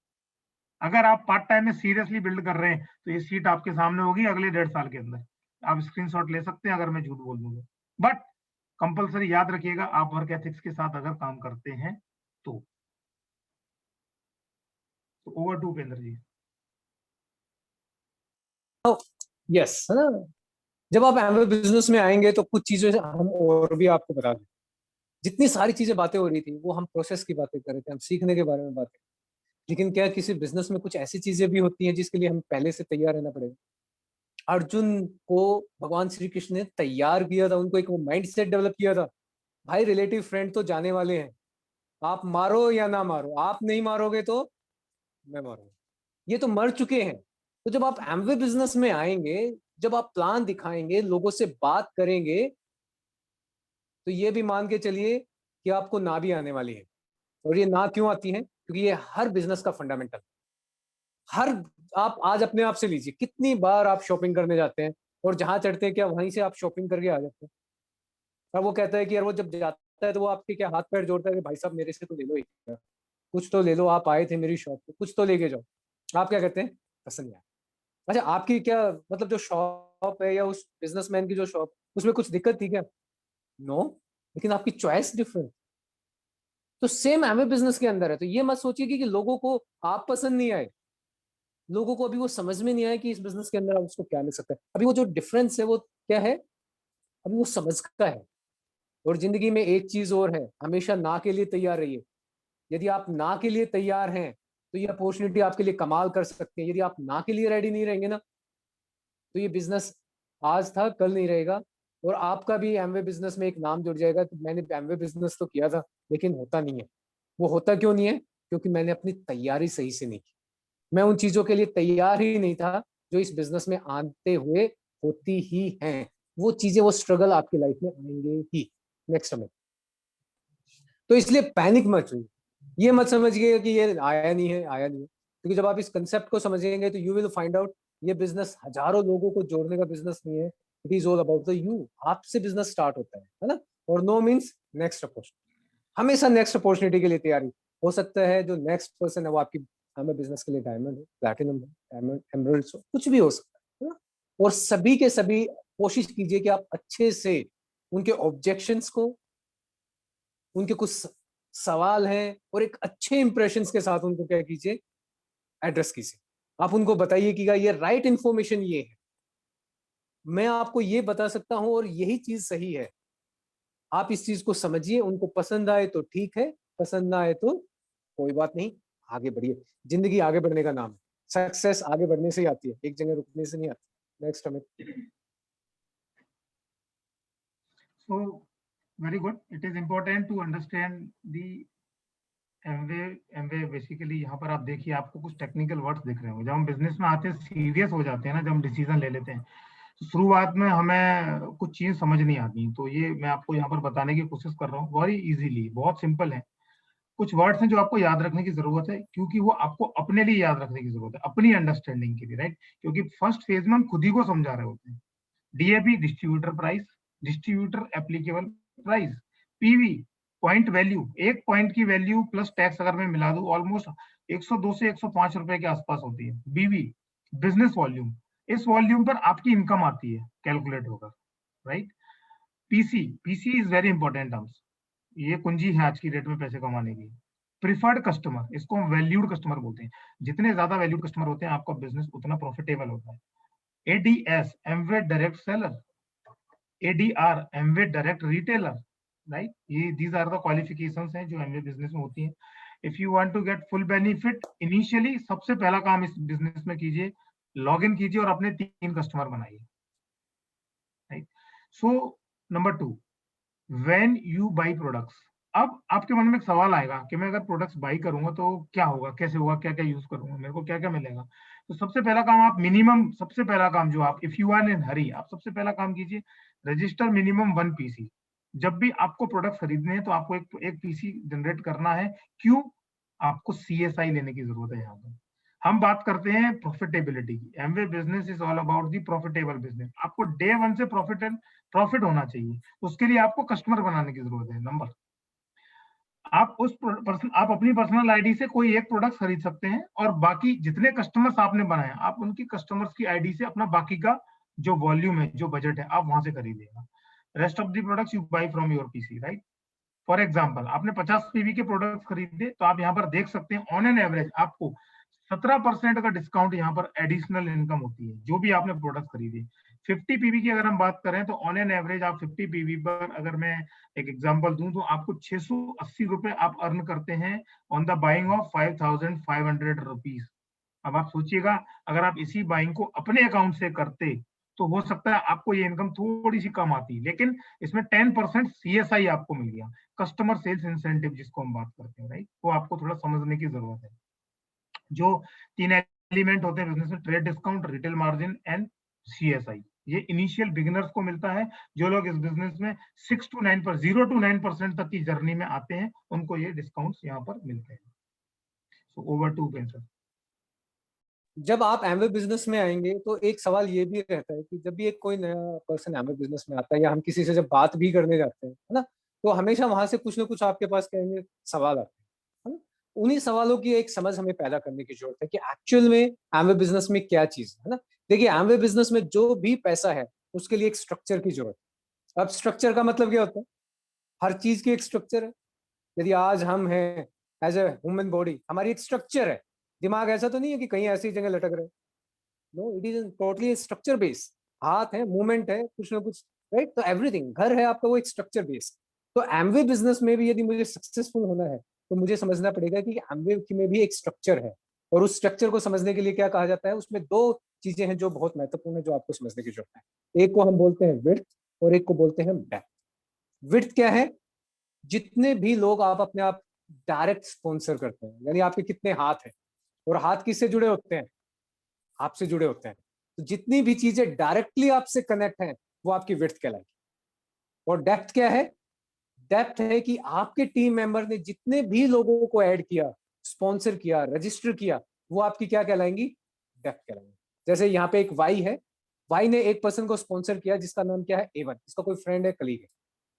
अगर आप पार्ट टाइम में सीरियसली बिल्ड कर रहे हैं तो ये सीट आपके सामने होगी अगले 1.5 साल के अंदर। आप स्क्रीनशॉट ले सकते हैं अगर मैं झूठ बोल दूंगा, बट कंपलसरी याद रखिएगा आप वर्क एथिक्स के साथ अगर काम करते हैं तो over to Upendra ji. Yes, है ना। जब आप एमवे बिजनेस में आएंगे तो कुछ चीजें हम और भी आपको बता दें। जितनी सारी चीजें बातें हो रही थी वो हम प्रोसेस की बातें कर रहे थे, हम सीखने के बारे में बातें। लेकिन क्या किसी बिजनेस में कुछ ऐसी चीजें भी होती हैं जिसके लिए हम पहले से तैयार रहना पड़ेगा। अर्जुन को भगवान श्री कृष्ण ने तैयार किया था, उनको एक माइंड सेट डेवलप किया था। भाई रिलेटिव फ्रेंड तो जाने वाले हैं, आप मारो या ना मारो, आप नहीं मारोगे तो मैं मारूंगा, ये तो मर चुके हैं। तो जब आप एमवे बिजनेस में आएंगे, जब आप प्लान दिखाएंगे, लोगों से बात करेंगे, तो ये भी मान के चलिए कि आपको ना भी आने वाली है। और ये ना क्यों आती है? क्योंकि ये हर बिजनेस का फंडामेंटल। हर आप आज अपने आप से लीजिए, कितनी बार आप शॉपिंग करने जाते हैं और जहां चढ़ते हैं क्या वहीं से आप शॉपिंग करके आ जाते हैं? और वो कहता है कि यार, वो जब जाता है तो वो आपके क्या हाथ पैर जोड़ता है कि भाई साहब मेरे से तो ले लो, एक कुछ तो ले लो, आप आए थे मेरी शॉप पे, कुछ तो लेके जाओ। आप क्या कहते हैं? पसंद नहीं आया। अच्छा, आपकी क्या मतलब जो शॉप है या उस बिजनेसमैन की जो शॉप, उसमें कुछ दिक्कत थी क्या? नो। लेकिन आपकी चॉइस डिफरेंट। तो सेम एमवे बिजनेस के अंदर है। तो ये मत सोचिए कि लोगों को आप पसंद नहीं आए। लोगों को अभी वो समझ में नहीं आया कि इस बिजनेस के अंदर आप उसको क्या मिल सकता है। अभी वो जो डिफरेंस है वो क्या है, अभी वो समझ का है। और जिंदगी में एक चीज और है, हमेशा ना के लिए तैयार रहिए। यदि आप ना के लिए तैयार हैं तो ये अपॉर्चुनिटी आपके लिए कमाल कर सकते हैं। यदि आप ना के लिए रेडी नहीं रहेंगे ना, तो ये बिजनेस आज था कल नहीं रहेगा। और आपका भी एमवे बिजनेस में एक नाम जुड़ जाएगा कि मैंने एमवे बिजनेस तो किया था लेकिन होता नहीं है। वो होता क्यों नहीं है? क्योंकि मैंने अपनी तैयारी सही से नहीं की। मैं उन चीजों के लिए तैयार ही नहीं था जो इस बिजनेस में आते हुए होती ही हैं। वो चीजें, वो स्ट्रगल आपकी लाइफ में आएंगे ही नेक्स्ट समय। तो इसलिए पैनिक मत हुई, ये मत समझिए कि ये आया नहीं है, आया नहीं है। क्योंकि जब आप इस कंसेप्ट को समझेंगे तो यू विल फाइंड आउट ये बिजनेस हजारों लोगों को जोड़ने का बिजनेस नहीं है। It is all about the you. आपसे बिजनेस स्टार्ट होता है ना। और नो मीन्स नेक्स्ट अपॉर्चुनिटी। हमेशा नेक्स्ट अपॉर्चुनिटी के लिए तैयारी। हो सकता है जो नेक्स्ट पर्सन है वो आपकी हमें बिजनेस के लिए डायमंड हो, प्लैटिनम हो, एमरल्ड्स हो, कुछ भी हो सकता है ना। और सभी के सभी कोशिश कीजिए कि आप अच्छे से उनके ऑब्जेक्शंस को, उनके कुछ सवाल हैं, और एक अच्छे इंप्रेशंस के साथ उनको क्या कीजिए, एड्रेस कीजिए। आप उनको बताइए कि ये राइट इंफॉर्मेशन ये है, मैं आपको ये बता सकता हूं और यही चीज सही है। आप इस चीज को समझिए, उनको पसंद आए तो ठीक है, पसंद ना आए तो कोई बात नहीं, आगे बढ़िए। जिंदगी आगे बढ़ने का नाम है। सक्सेस आगे बढ़ने से ही आती है, एक जगह रुकने से नहीं आती। नेक्स्ट हमें। So very good. It is important to understand the Amway basically. यहाँ पर आप देखिए, आपको कुछ टेक्निकल वर्ड्स दिख रहे होंगे। जब हम बिजनेस में आते हैं, सीरियस हो जाते हैं ना, जब हम डिसीजन ले लेते हैं, तो शुरुआत में हमें कुछ चीज समझ नहीं आती। तो ये मैं आपको यहाँ पर बताने की कोशिश कर रहा हूँ, वेरी इजीली, बहुत सिंपल है। कुछ वर्ड्स हैं जो आपको याद रखने की जरूरत है, क्योंकि वो आपको अपने लिए याद रखने की जरूरत है, अपनी अंडरस्टैंडिंग के लिए, राइट। क्योंकि फर्स्ट फेज में हम खुद ही को समझा रहे होते हैं। DAP distributor price, distributor applicable price. PV point value, एक पॉइंट की वैल्यू प्लस टैक्स अगर मैं मिला दूं ऑलमोस्ट 102 से 105 रुपए के आसपास होती है। बीवी बिजनेस वॉल्यूम, इस वॉल्यूम पर आपकी इनकम आती है, कैलकुलेट होगा, right. PC, PC is very important terms, ये कुंजी है आज की डेट में पैसे कमाने की। प्रिफर्ड कस्टमर, इसको हम वैल्यूड कस्टमर बोलते हैं। जितने ज्यादा वैल्यूड कस्टमर होते हैं आपका बिजनेस उतना प्रॉफिटेबल होता है। ADS Amway direct seller, ADR Amway direct retailer, right. ये दीज आर द क्वालिफिकेशंस हैं जो एमवे बिजनेस में होती हैं। If you want to get full benefit initially, सबसे पहला काम इस बिजनेस में कीजिए, लॉग इन कीजिए और अपने 3 कस्टमर बनाइए, right. So number 2, when you by products, अब आपके मन में एक सवाल आएगा कि मैं अगर प्रोडक्ट्स बाई करूंगा तो क्या होगा, कैसे होगा, क्या क्या यूज करूंगा, मेरे को क्या क्या मिलेगा। तो सबसे पहला काम आप मिनिमम, सबसे पहला काम जो आप, इफ यू आर इन हरी, आप सबसे पहला काम कीजिए, रजिस्टर मिनिमम 1 पीसी। जब भी आपको प्रोडक्ट खरीदने हैं तो आपको एक पीसी जनरेट करना है। क्यों? आपको सीएसआई लेने की जरूरत है। यहाँ पर हम बात करते हैं प्रॉफिटेबिलिटी की। Amway business is all about the profitable business. आपको डे 1 से प्रॉफिट होना चाहिए। उसके लिए आपको कस्टमर बनाने की जरूरत है। नंबर, आप अपनी पर्सनल आईडी से कोई एक प्रोडक्ट खरीद सकते हैं और बाकी जितने कस्टमर्स आपने बनाए आप उनकी कस्टमर्स की आईडी से अपना बाकी का जो वॉल्यूम है, जो बजट है, आप वहां से खरीदिएगा। Rest of the products you buy from your PC, right. For example, आपने 50 पीवी के प्रोडक्ट खरीदे तो आप यहाँ पर देख सकते हैं ऑन एन एवरेज आपको 17% का डिस्काउंट यहाँ पर एडिशनल इनकम होती है जो भी आपने प्रोडक्ट खरीदे। 50 पीवी की अगर हम बात करें तो ऑन एन एवरेज आप 50 पीवी पर, अगर मैं एक एग्जांपल दूं, तो आपको 680 रुपए आप अर्न करते हैं on the buying of 5500 rupees. अब आप सोचिएगा, अगर आप इसी बाइंग को अपने अकाउंट से करते तो हो सकता है आपको ये इनकम थोड़ी सी कम आती, लेकिन इसमें 10% सीएसआई आपको मिल गया, कस्टमर सेल्स इंसेंटिव जिसको हम बात करते हैं, राइट। तो आपको थोड़ा समझने की जरूरत है। जो 3 एलिमेंट होते हैं बिजनेस में, trade discount, retail margin and CSI, ये इनिशियल बिगिनर्स को मिलता है। जो लोग इस बिजनेस में 6 to 9 पर 0 to 9% तक की जर्नी में आते हैं उनको ये डिस्काउंट्स यहाँ पर मिलते हैं। So over to sir. जब आप एमवे बिजनेस में आएंगे तो एक सवाल ये भी रहता है कि जब भी एक कोई नया पर्सन एमवे बिजनेस में आता है या हम किसी से जब बात भी करने जाते हैं, है ना, तो हमेशा वहां से कुछ ना कुछ आपके पास कहेंगे सवाल आते हैं, है ना। उन्हीं सवालों की एक समझ हमें पैदा करने की जरूरत है कि एक्चुअल में एमवे बिजनेस में क्या चीज है ना। देखिए, एमवे बिजनेस में जो भी पैसा है उसके लिए एक स्ट्रक्चर की जरूरत है। अब स्ट्रक्चर का मतलब क्या होता है? हर चीज की एक स्ट्रक्चर है। यदि आज हम हैं एज ए ह्यूमन बॉडी, हमारी एक स्ट्रक्चर है। दिमाग ऐसा तो नहीं है कि कहीं ऐसी जगह लटक रहे। No, it is totally structure base. हाथ है, मूवमेंट है, कुछ ना कुछ, राइट। तो एवरीथिंग, घर है आपका, वो एक स्ट्रक्चर बेस। तो एमवे बिजनेस में भी यदि मुझे सक्सेसफुल होना है तो मुझे समझना पड़ेगा कि एमवे में भी एक स्ट्रक्चर है। और उस स्ट्रक्चर को समझने के लिए क्या कहा जाता है, उसमें दो चीजें हैं जो बहुत महत्वपूर्ण है, जो आपको समझने की जरूरत है। एक को हम बोलते हैं विड्थ और एक को बोलते हैं डेप्थ। विड्थ क्या है? जितने भी लोग आप अपने आप डायरेक्ट स्पॉन्सर करते हैं, यानी आपके कितने हाथ हैं, और हाथ किससे जुड़े होते हैं? आपसे जुड़े होते हैं। तो जितनी भी चीजें डायरेक्टली आपसे कनेक्ट हैं वो आपकी विड्थ कहलाएगी। और डेप्थ क्या है? डेप्थ है कि आपके टीम मेंबर ने जितने भी लोगों को ऐड किया, स्पॉन्सर किया, रजिस्टर किया, वो आपकी क्या कहलाएंगी? डेप्थ कहलाएंगी। जैसे यहाँ पे एक वाई है, वाई ने एक पर्सन को स्पॉन्सर किया जिसका नाम क्या है? A1। इसका कोई फ्रेंड है, कलीग है।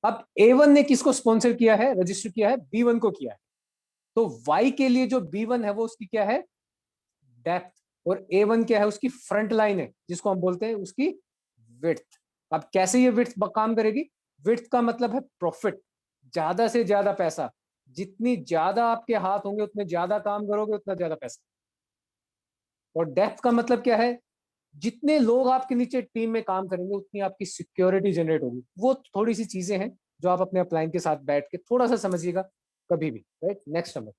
अब A1 ने किसको स्पॉन्सर किया है, रजिस्टर किया है? B1 को किया है। तो वाई के लिए जो B1 है वो उसकी क्या है? डेप्थ। और A1 क्या है? उसकी फ्रंट लाइन है, जिसको हम बोलते हैं उसकी विड्थ। अब कैसे ये विड्थ काम करेगी? विड्थ का मतलब है प्रॉफिट, ज्यादा से ज्यादा पैसा। जितनी ज्यादा आपके हाथ होंगे उतने ज्यादा काम करोगे, उतना ज्यादा पैसा। और डेप्थ का मतलब क्या है? जितने लोग आपके नीचे टीम में काम करेंगे उतनी आपकी सिक्योरिटी जनरेट होगी। वो थोड़ी सी चीजें हैं जो आप अपने अपलाइन के साथ बैठ के थोड़ा सा समझिएगा कभी भी, राइट। नेक्स्ट नंबर,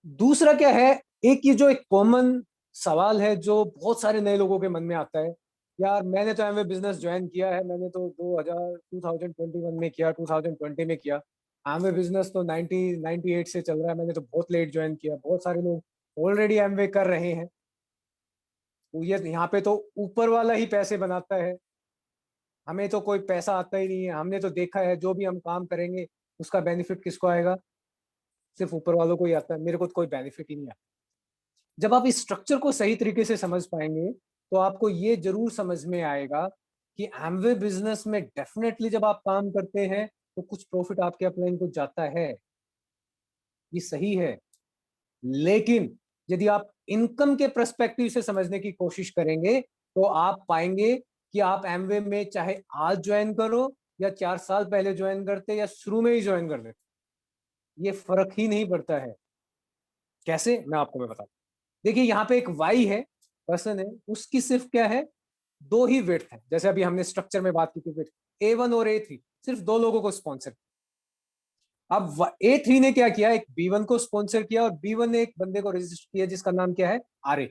दूसरा क्या है? एक ये जो एक कॉमन सवाल है जो बहुत सारे नए लोगों के मन में आता है, यार मैंने तो एमवे बिजनेस ज्वाइन किया है, मैंने तो 2021 में किया, 2020 में किया। एमवे बिजनेस तो 1998 से चल रहा है, मैंने तो बहुत लेट ज्वाइन किया, बहुत सारे लोग ऑलरेडी एमवे कर रहे हैं। तो ये यहाँ पे तो ऊपर वाला ही पैसे बनाता है, हमें तो कोई पैसा आता ही नहीं है। हमने तो देखा है जो भी हम काम करेंगे उसका बेनिफिट किसको आएगा? सिर्फ ऊपर वालों को ही आता है, मेरे को तो कोई बेनिफिट ही नहीं आता। जब आप इस स्ट्रक्चर को सही तरीके से समझ पाएंगे तो आपको ये जरूर समझ में आएगा कि एमवे बिजनेस में डेफिनेटली जब आप काम करते हैं तो कुछ प्रॉफिट आपके अपलाइन को जाता है, ये सही है। लेकिन यदि आप इनकम के पर्सपेक्टिव से समझने की कोशिश करेंगे तो आप पाएंगे कि आप एमवे में चाहे आज ज्वाइन करो या 4 साल पहले ज्वाइन करते या शुरू में ही ज्वाइन कर देते, ये फर्क ही नहीं पड़ता है। कैसे, मैं आपको मैं बताता हूं। देखिए, यहाँ पे एक वाई है, पर्सन है, उसकी सिर्फ क्या है? दो ही विड्थ है। जैसे अभी हमने स्ट्रक्चर में बात की थी, विड्थ A1 और A3, सिर्फ दो लोगों को स्पॉन्सर। अब A3 ने क्या किया, एक B1 को स्पॉन्सर किया और B1 ने एक बंदे को रजिस्टर किया जिसका नाम क्या है, RA,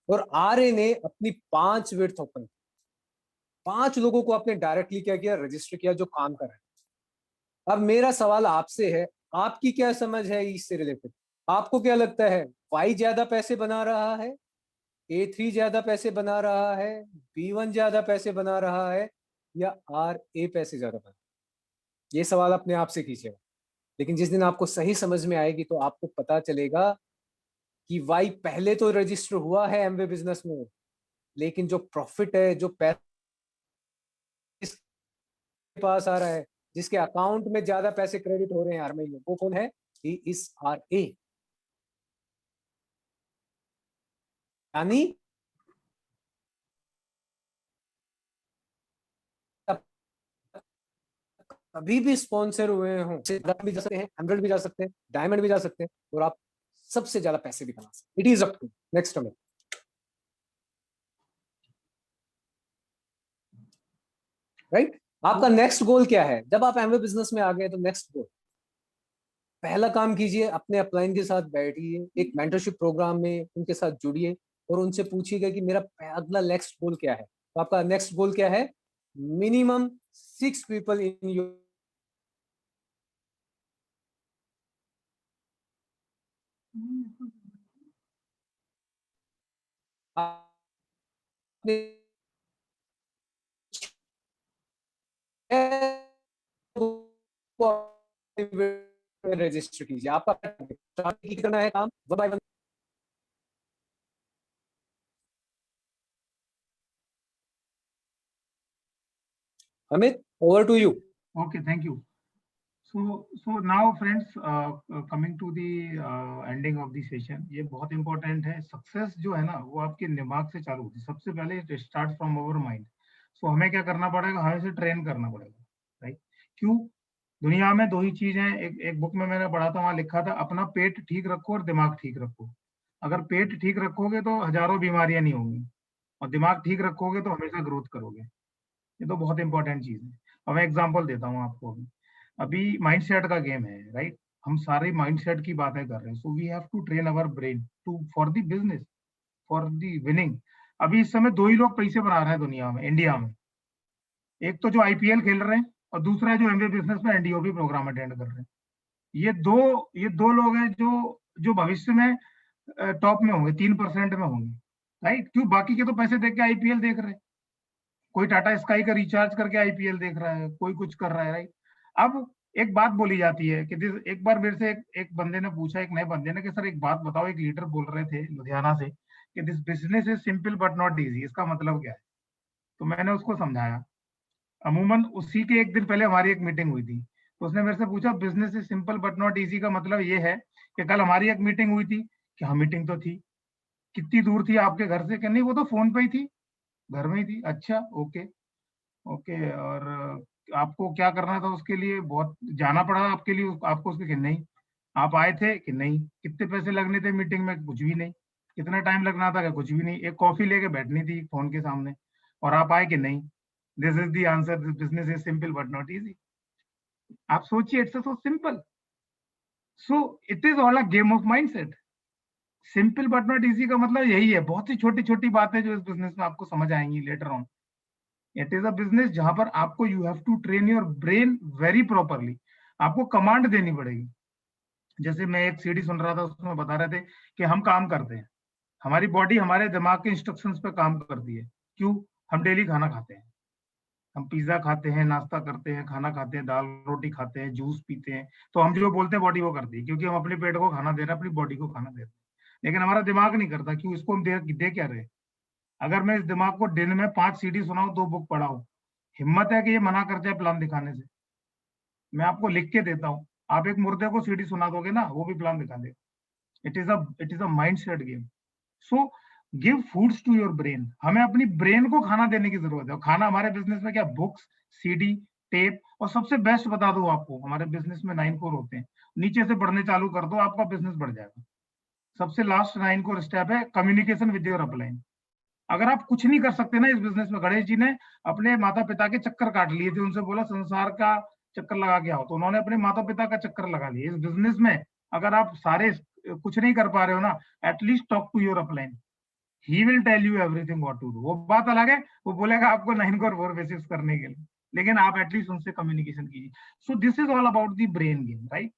और RA ने अपनी 5 विड्थ ओपन, 5 लोगों को आपने डायरेक्टली क्या किया, रजिस्टर किया जो काम कर रहे हैं। अब मेरा सवाल आपसे है, आपकी क्या समझ है इससे रिलेटेड? आपको क्या लगता है, Y ज्यादा पैसे बना रहा है, A3 ज्यादा पैसे बना रहा है, B1 ज्यादा पैसे बना रहा है, या RA पैसे ज्यादा बना रहा है? ये सवाल अपने आप से कीजिएगा। लेकिन जिस दिन आपको सही समझ में आएगी तो आपको पता चलेगा कि वाई पहले तो रजिस्टर हुआ है एमवे बिजनेस में, लेकिन जो प्रॉफिट है, जो पैसे पास आ रहा है, जिसके अकाउंट में ज्यादा पैसे क्रेडिट हो रहे हैं हर महीने, वो कौन है? He is RA। यानी कभी भी स्पॉन्सर हुए हों, भी जा सकते हैं, 100 भी जा सकते हैं, डायमंड भी जा सकते हैं, और आप सबसे ज्यादा पैसे भी कमा सकते हैं। It is up to next में, राइट? आपका नेक्स्ट गोल क्या है? जब आप एमवे बिजनेस में आ गए तो नेक्स्ट गोल, पहला काम कीजिए, अपने अपलाइन के साथ बैठिए, एक मेंटरशिप प्रोग्राम में उनके साथ जुड़िए और उनसे पूछिएगा कि मेरा अगला नेक्स्ट गोल क्या है। तो आपका नेक्स्ट गोल क्या है? Minimum 6 people in your register कीजिए। आपका करना है काम one by one. Amit, over to you. Okay, thank you. So now friends, coming to the ending of the session, ये बहुत important है। सक्सेस जो है ना वो आपके दिमाग से चालू होती है। सबसे पहले it start from our mind. So हमें क्या करना पड़ेगा, हमें से ट्रेन करना पड़ेगा, राइट? क्यों? दुनिया में दो ही चीज हैं। एक बुक में मैंने पढ़ा था, वहां लिखा था अपना पेट ठीक रखो और दिमाग ठीक रखो। अगर पेट ठीक रखोगे तो हजारों बीमारियां नहीं होंगी, और दिमाग ठीक रखोगे तो हमेशा ग्रोथ करोगे। ये तो बहुत इंपॉर्टेंट चीज है। अब मैं एग्जांपल देता हूँ आपको। अभी अभी माइंडसेट का गेम है, राइट? हम सारे माइंडसेट की बातें कर रहे हैं। So we have to train our brain to for the business, for the winning. अभी इस समय दो ही लोग पैसे बना रहे हैं दुनिया में, इंडिया में। एक तो जो IPL खेल रहे हैं, और दूसरा है जो एमबीए बिजनेस में NDOB प्रोग्राम अटेंड कर रहे हैं। ये दो लोग हैं जो जो भविष्य में टॉप में होंगे, 3% में होंगे, राइट? क्यों? बाकी के तो पैसे देख के IPL देख रहे हैं। कोई टाटा स्काई का रिचार्ज करके IPL देख रहा है, कोई कुछ कर रहा है, राइट? अब एक बात बोली जाती है कि एक बार मेरे से एक बंदे ने पूछा, एक नए बंदे ने, कि सर एक बात बताओ, एक लीडर बोल रहे थे लुधियाना से कि this business is simple but not easy, इसका मतलब क्या है? तो मैंने उसको समझाया। अमूमन उसी के एक दिन पहले हमारी एक मीटिंग हुई थी, तो उसने मेरे से पूछा business is simple but not easy का मतलब ये है कि कल हमारी एक मीटिंग हुई थी। कि हाँ, मीटिंग तो थी। कितनी दूर थी आपके घर से? कि नहीं, वो तो फोन पे ही थी, घर में ही थी। अच्छा, ओके ओके। और आपको क्या करना था उसके लिए? बहुत जाना पड़ा आपके लिए आपको उसके? कि नहीं। आप आए थे? कि नहीं। कितने पैसे लगने थे मीटिंग में? कुछ भी नहीं। कितना टाइम लगना था? कि कुछ भी नहीं। एक कॉफी लेके बैठनी थी फोन के सामने, और आप आए? कि नहीं। This is the answer, this business is simple but not easy. आप सोचिए, it's so simple. So it is all a game of mindset. Simple but not easy का मतलब यही है। बहुत सी छोटी छोटी बातें जो इस बिजनेस में आपको समझ आएंगी later on. It is a business जहां पर आपको you have to train your brain very properly. आपको कमांड देनी पड़ेगी। जैसे मैं एक सीडी सुन रहा था, उसमें बता रहे थे कि हम काम करते हैं, हमारी बॉडी हमारे दिमाग के इंस्ट्रक्शंस पे काम करती है। क्यों? हम डेली खाना खाते हैं, हम पिज्जा खाते हैं, नाश्ता करते हैं, खाना खाते हैं, दाल रोटी खाते हैं, जूस पीते हैं। तो हम जो बोलते हैं बॉडी वो करती है, क्योंकि हम अपने पेट को खाना दे रहे हैं, अपनी बॉडी को खाना दे रहे हैं। लेकिन हमारा दिमाग नहीं करता। क्यों? इसको हम दे क्या रहे? अगर मैं इस दिमाग को दिन में 5 CD सुनाऊं, 2 बुक पढ़ाऊं, हिम्मत है कि ये मना कर जाए प्लान दिखाने से? मैं आपको लिख के देता हूँ, आप एक मुर्दे को CD सुना दोगे ना, वो भी प्लान दिखा देगा। It is a mind set game. So give foods to your brain. हमें अपनी ब्रेन को खाना देने की जरूरत है। और खाना हमारे बिजनेस में क्या? Books, CD, tape. और सबसे बेस्ट बता दूं आपको, हमारे बिजनेस में 9 कोर होते हैं। नीचे से पढ़ने चालू कर दो, आपका बिजनेस बढ़ जाएगा। सबसे लास्ट 9 कोर स्टेप है कम्युनिकेशन विद योर अपलाइन। अगर आप कुछ नहीं कर सकते ना इस बिजनेस में, गणेश जी ने अपने माता पिता के चक्कर काट लिए थे, उनसे बोला संसार का चक्कर लगा के आओ। तो उन्होंने अपने माता पिता का चक्कर लगा लिया। इस बिजनेस में अगर आप सारे कुछ नहीं कर पा रहे हो ना, at least talk to your upline, he will tell you everything what to do. वो बात अलग है, वो बोलेगा आपको 9 को 4 बेसिस करने के लिए, लेकिन आप एटलीस्ट उनसे कम्युनिकेशन कीजिए। So this is all about the brain game, right.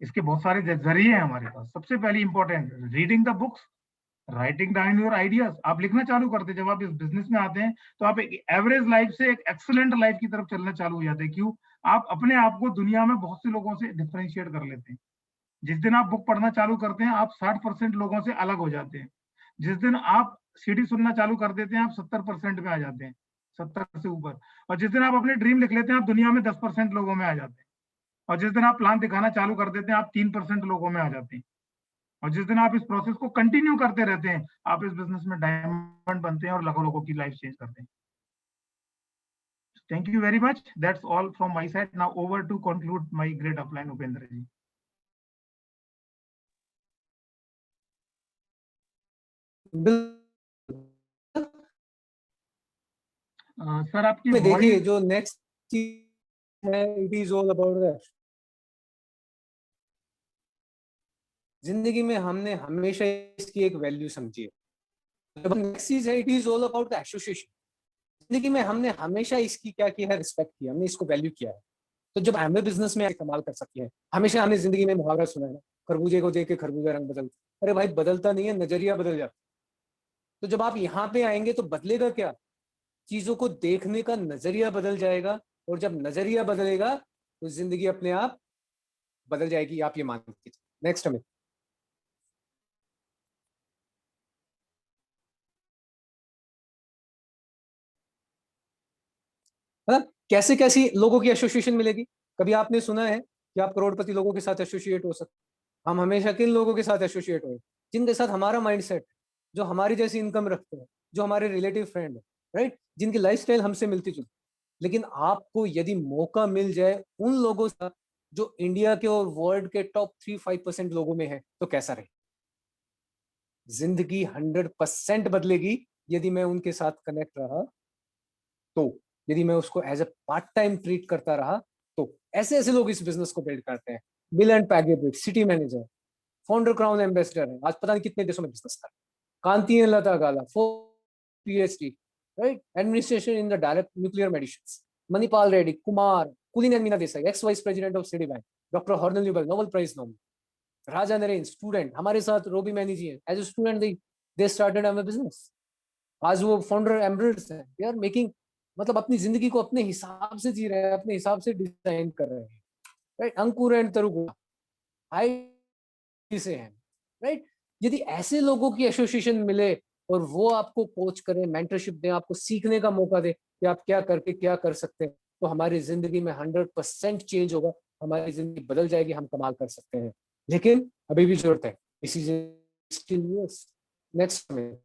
इसके बहुत सारे जरिए हैं हमारे पास। सबसे पहले important, reading the books, writing down your ideas. आप लिखना चालू करते हैं जब आप इस बिजनेस में आते हैं, तो आप एक एवरेज लाइफ से एक एक्सीलेंट लाइफ की तरफ चलना चालू हो जाते हैं। क्यों? आप अपने आप को दुनिया में बहुत से लोगों से डिफरेंशिएट कर लेते हैं। जिस दिन आप बुक पढ़ना चालू करते हैं, आप 60% लोगों से अलग हो जाते हैं। जिस दिन आप सीडी सुनना चालू कर देते हैं, आप 70% में आ जाते हैं, 70 से ऊपर। और जिस दिन आप अपने ड्रीम लिख लेते हैं, आप दुनिया में 10% लोगों में आ जाते हैं। और जिस दिन आप प्लान दिखाना चालू कर देते हैं, आप 3% लोगों में आ जाते हैं। और जिस दिन आप इस प्रोसेस को कंटिन्यू करते रहते हैं, आप इस बिजनेस में डायमंड बनते हैं और लाखों लोगों की लाइफ चेंज करते हैं। Thank you very much, that's all from my side. Now over to conclude my great upline, Upendra ji. Sir आपकी में देखिए वॉइस, जो नेक्स्ट चीज है, it is all about that. जिंदगी में हमने हमेशा इसकी एक वैल्यू समझी है। नेक्स्ट चीज है, it is all about the association. जिंदगी में हमने हमेशा इसकी क्या किया है, रिस्पेक्ट किया, हमने इसको वैल्यू किया है। तो जब हमें बिजनेस में इस्तेमाल कर सकते हैं, हमेशा हमने जिंदगी में मुहावरा सुना है ना, खरबूजे को देख के खरबूजा रंग बदलता। अरे भाई बदलता नहीं है, नजरिया बदल जाता। तो जब आप यहाँ पे आएंगे तो बदलेगा क्या? चीजों को देखने का नजरिया बदल जाएगा। और जब नजरिया बदलेगा तो जिंदगी अपने आप बदल जाएगी, आप ये मान लीजिए। नेक्स्ट हमें हाँ, कैसे कैसी लोगों की एसोसिएशन मिलेगी? कभी आपने सुना है कि आप करोड़पति लोगों के साथ एसोसिएट हो सकते? हम हमेशा किन लोगों के साथ एसोसिएट हो? जिनके साथ हमारा माइंडसेट, जो हमारी जैसी इनकम रखते हैं, जो हमारे रिलेटिव फ्रेंड है, राइट, जिनकी लाइफस्टाइल हमसे मिलती जुलती। लेकिन आपको यदि मौका मिल जाए उन लोगों से जो इंडिया के और वर्ल्ड के टॉप 3-5% लोगों में है, तो कैसा रहे? जिंदगी 100% बदलेगी यदि मैं उनके साथ कनेक्ट रहा तो। यदि मैं उसको एज ए पार्ट टाइम ट्रीट करता रहा तो। ऐसे ऐसे लोग इस बिजनेस को बिल्ड करते हैं। Bill and Peggy Britt city manager, founder crown ambassador है, आज पता नहीं कितने देशों में बिजनेस कर। Kanti Lata Gala, 4 PhD, right, administration in the direct nuclear medicine. Manipal Reddy, Kumar, Kulin and Meena Desai, ex vice president of Citibank, doctor हॉर्नल न्यूबल, Nobel prize nominee, Raja Naren, student हमारे साथ, रोबी मैनी जी है, as a student they started a business. आज वो फाउंडर एम्बरेस है, दे आर मेकिंग, मतलब अपनी जिंदगी को अपने हिसाब से जी रहे हैं, अपने हिसाब से डिजाइन कर रहे हैं, राइट। अंकुर एंड तरुगु हाई से हैं, राइट। यदि ऐसे लोगों की एसोसिएशन मिले और वो आपको कोच करें, मेंटरशिप दें, आपको सीखने का मौका दे कि आप क्या करके क्या कर सकते हैं, तो हमारी जिंदगी में 100% चेंज होगा। हमारी जिंदगी बदल जाएगी, हम कमाल कर सकते हैं। लेकिन अभी भी जरूरत है इसी के लिए। नेक्स्ट में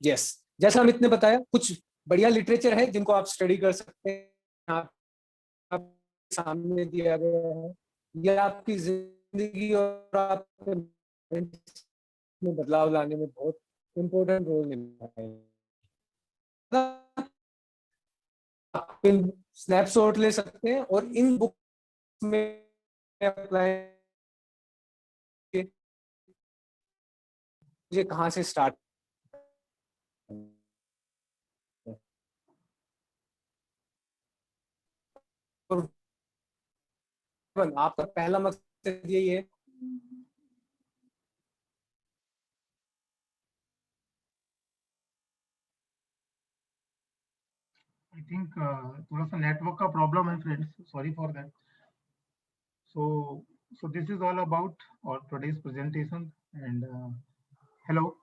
यस, जैसा अमित ने बताया, कुछ बढ़िया लिटरेचर है जिनको आप स्टडी कर सकते हैं। आप सामने दिया गया है, यह आपकी जिंदगी और आपके में बदलाव लाने में बहुत इंपॉर्टेंट रोल निभाएगा। आप इन स्नैपशॉट ले सकते हैं और इन बुक में अप्लाई, मुझे कहाँ से स्टार्ट, आपका पहला मकसद यही है। आई थिंक थोड़ा सा नेटवर्क का प्रॉब्लम है friends, sorry for that. So this is all about our today's presentation, and hello.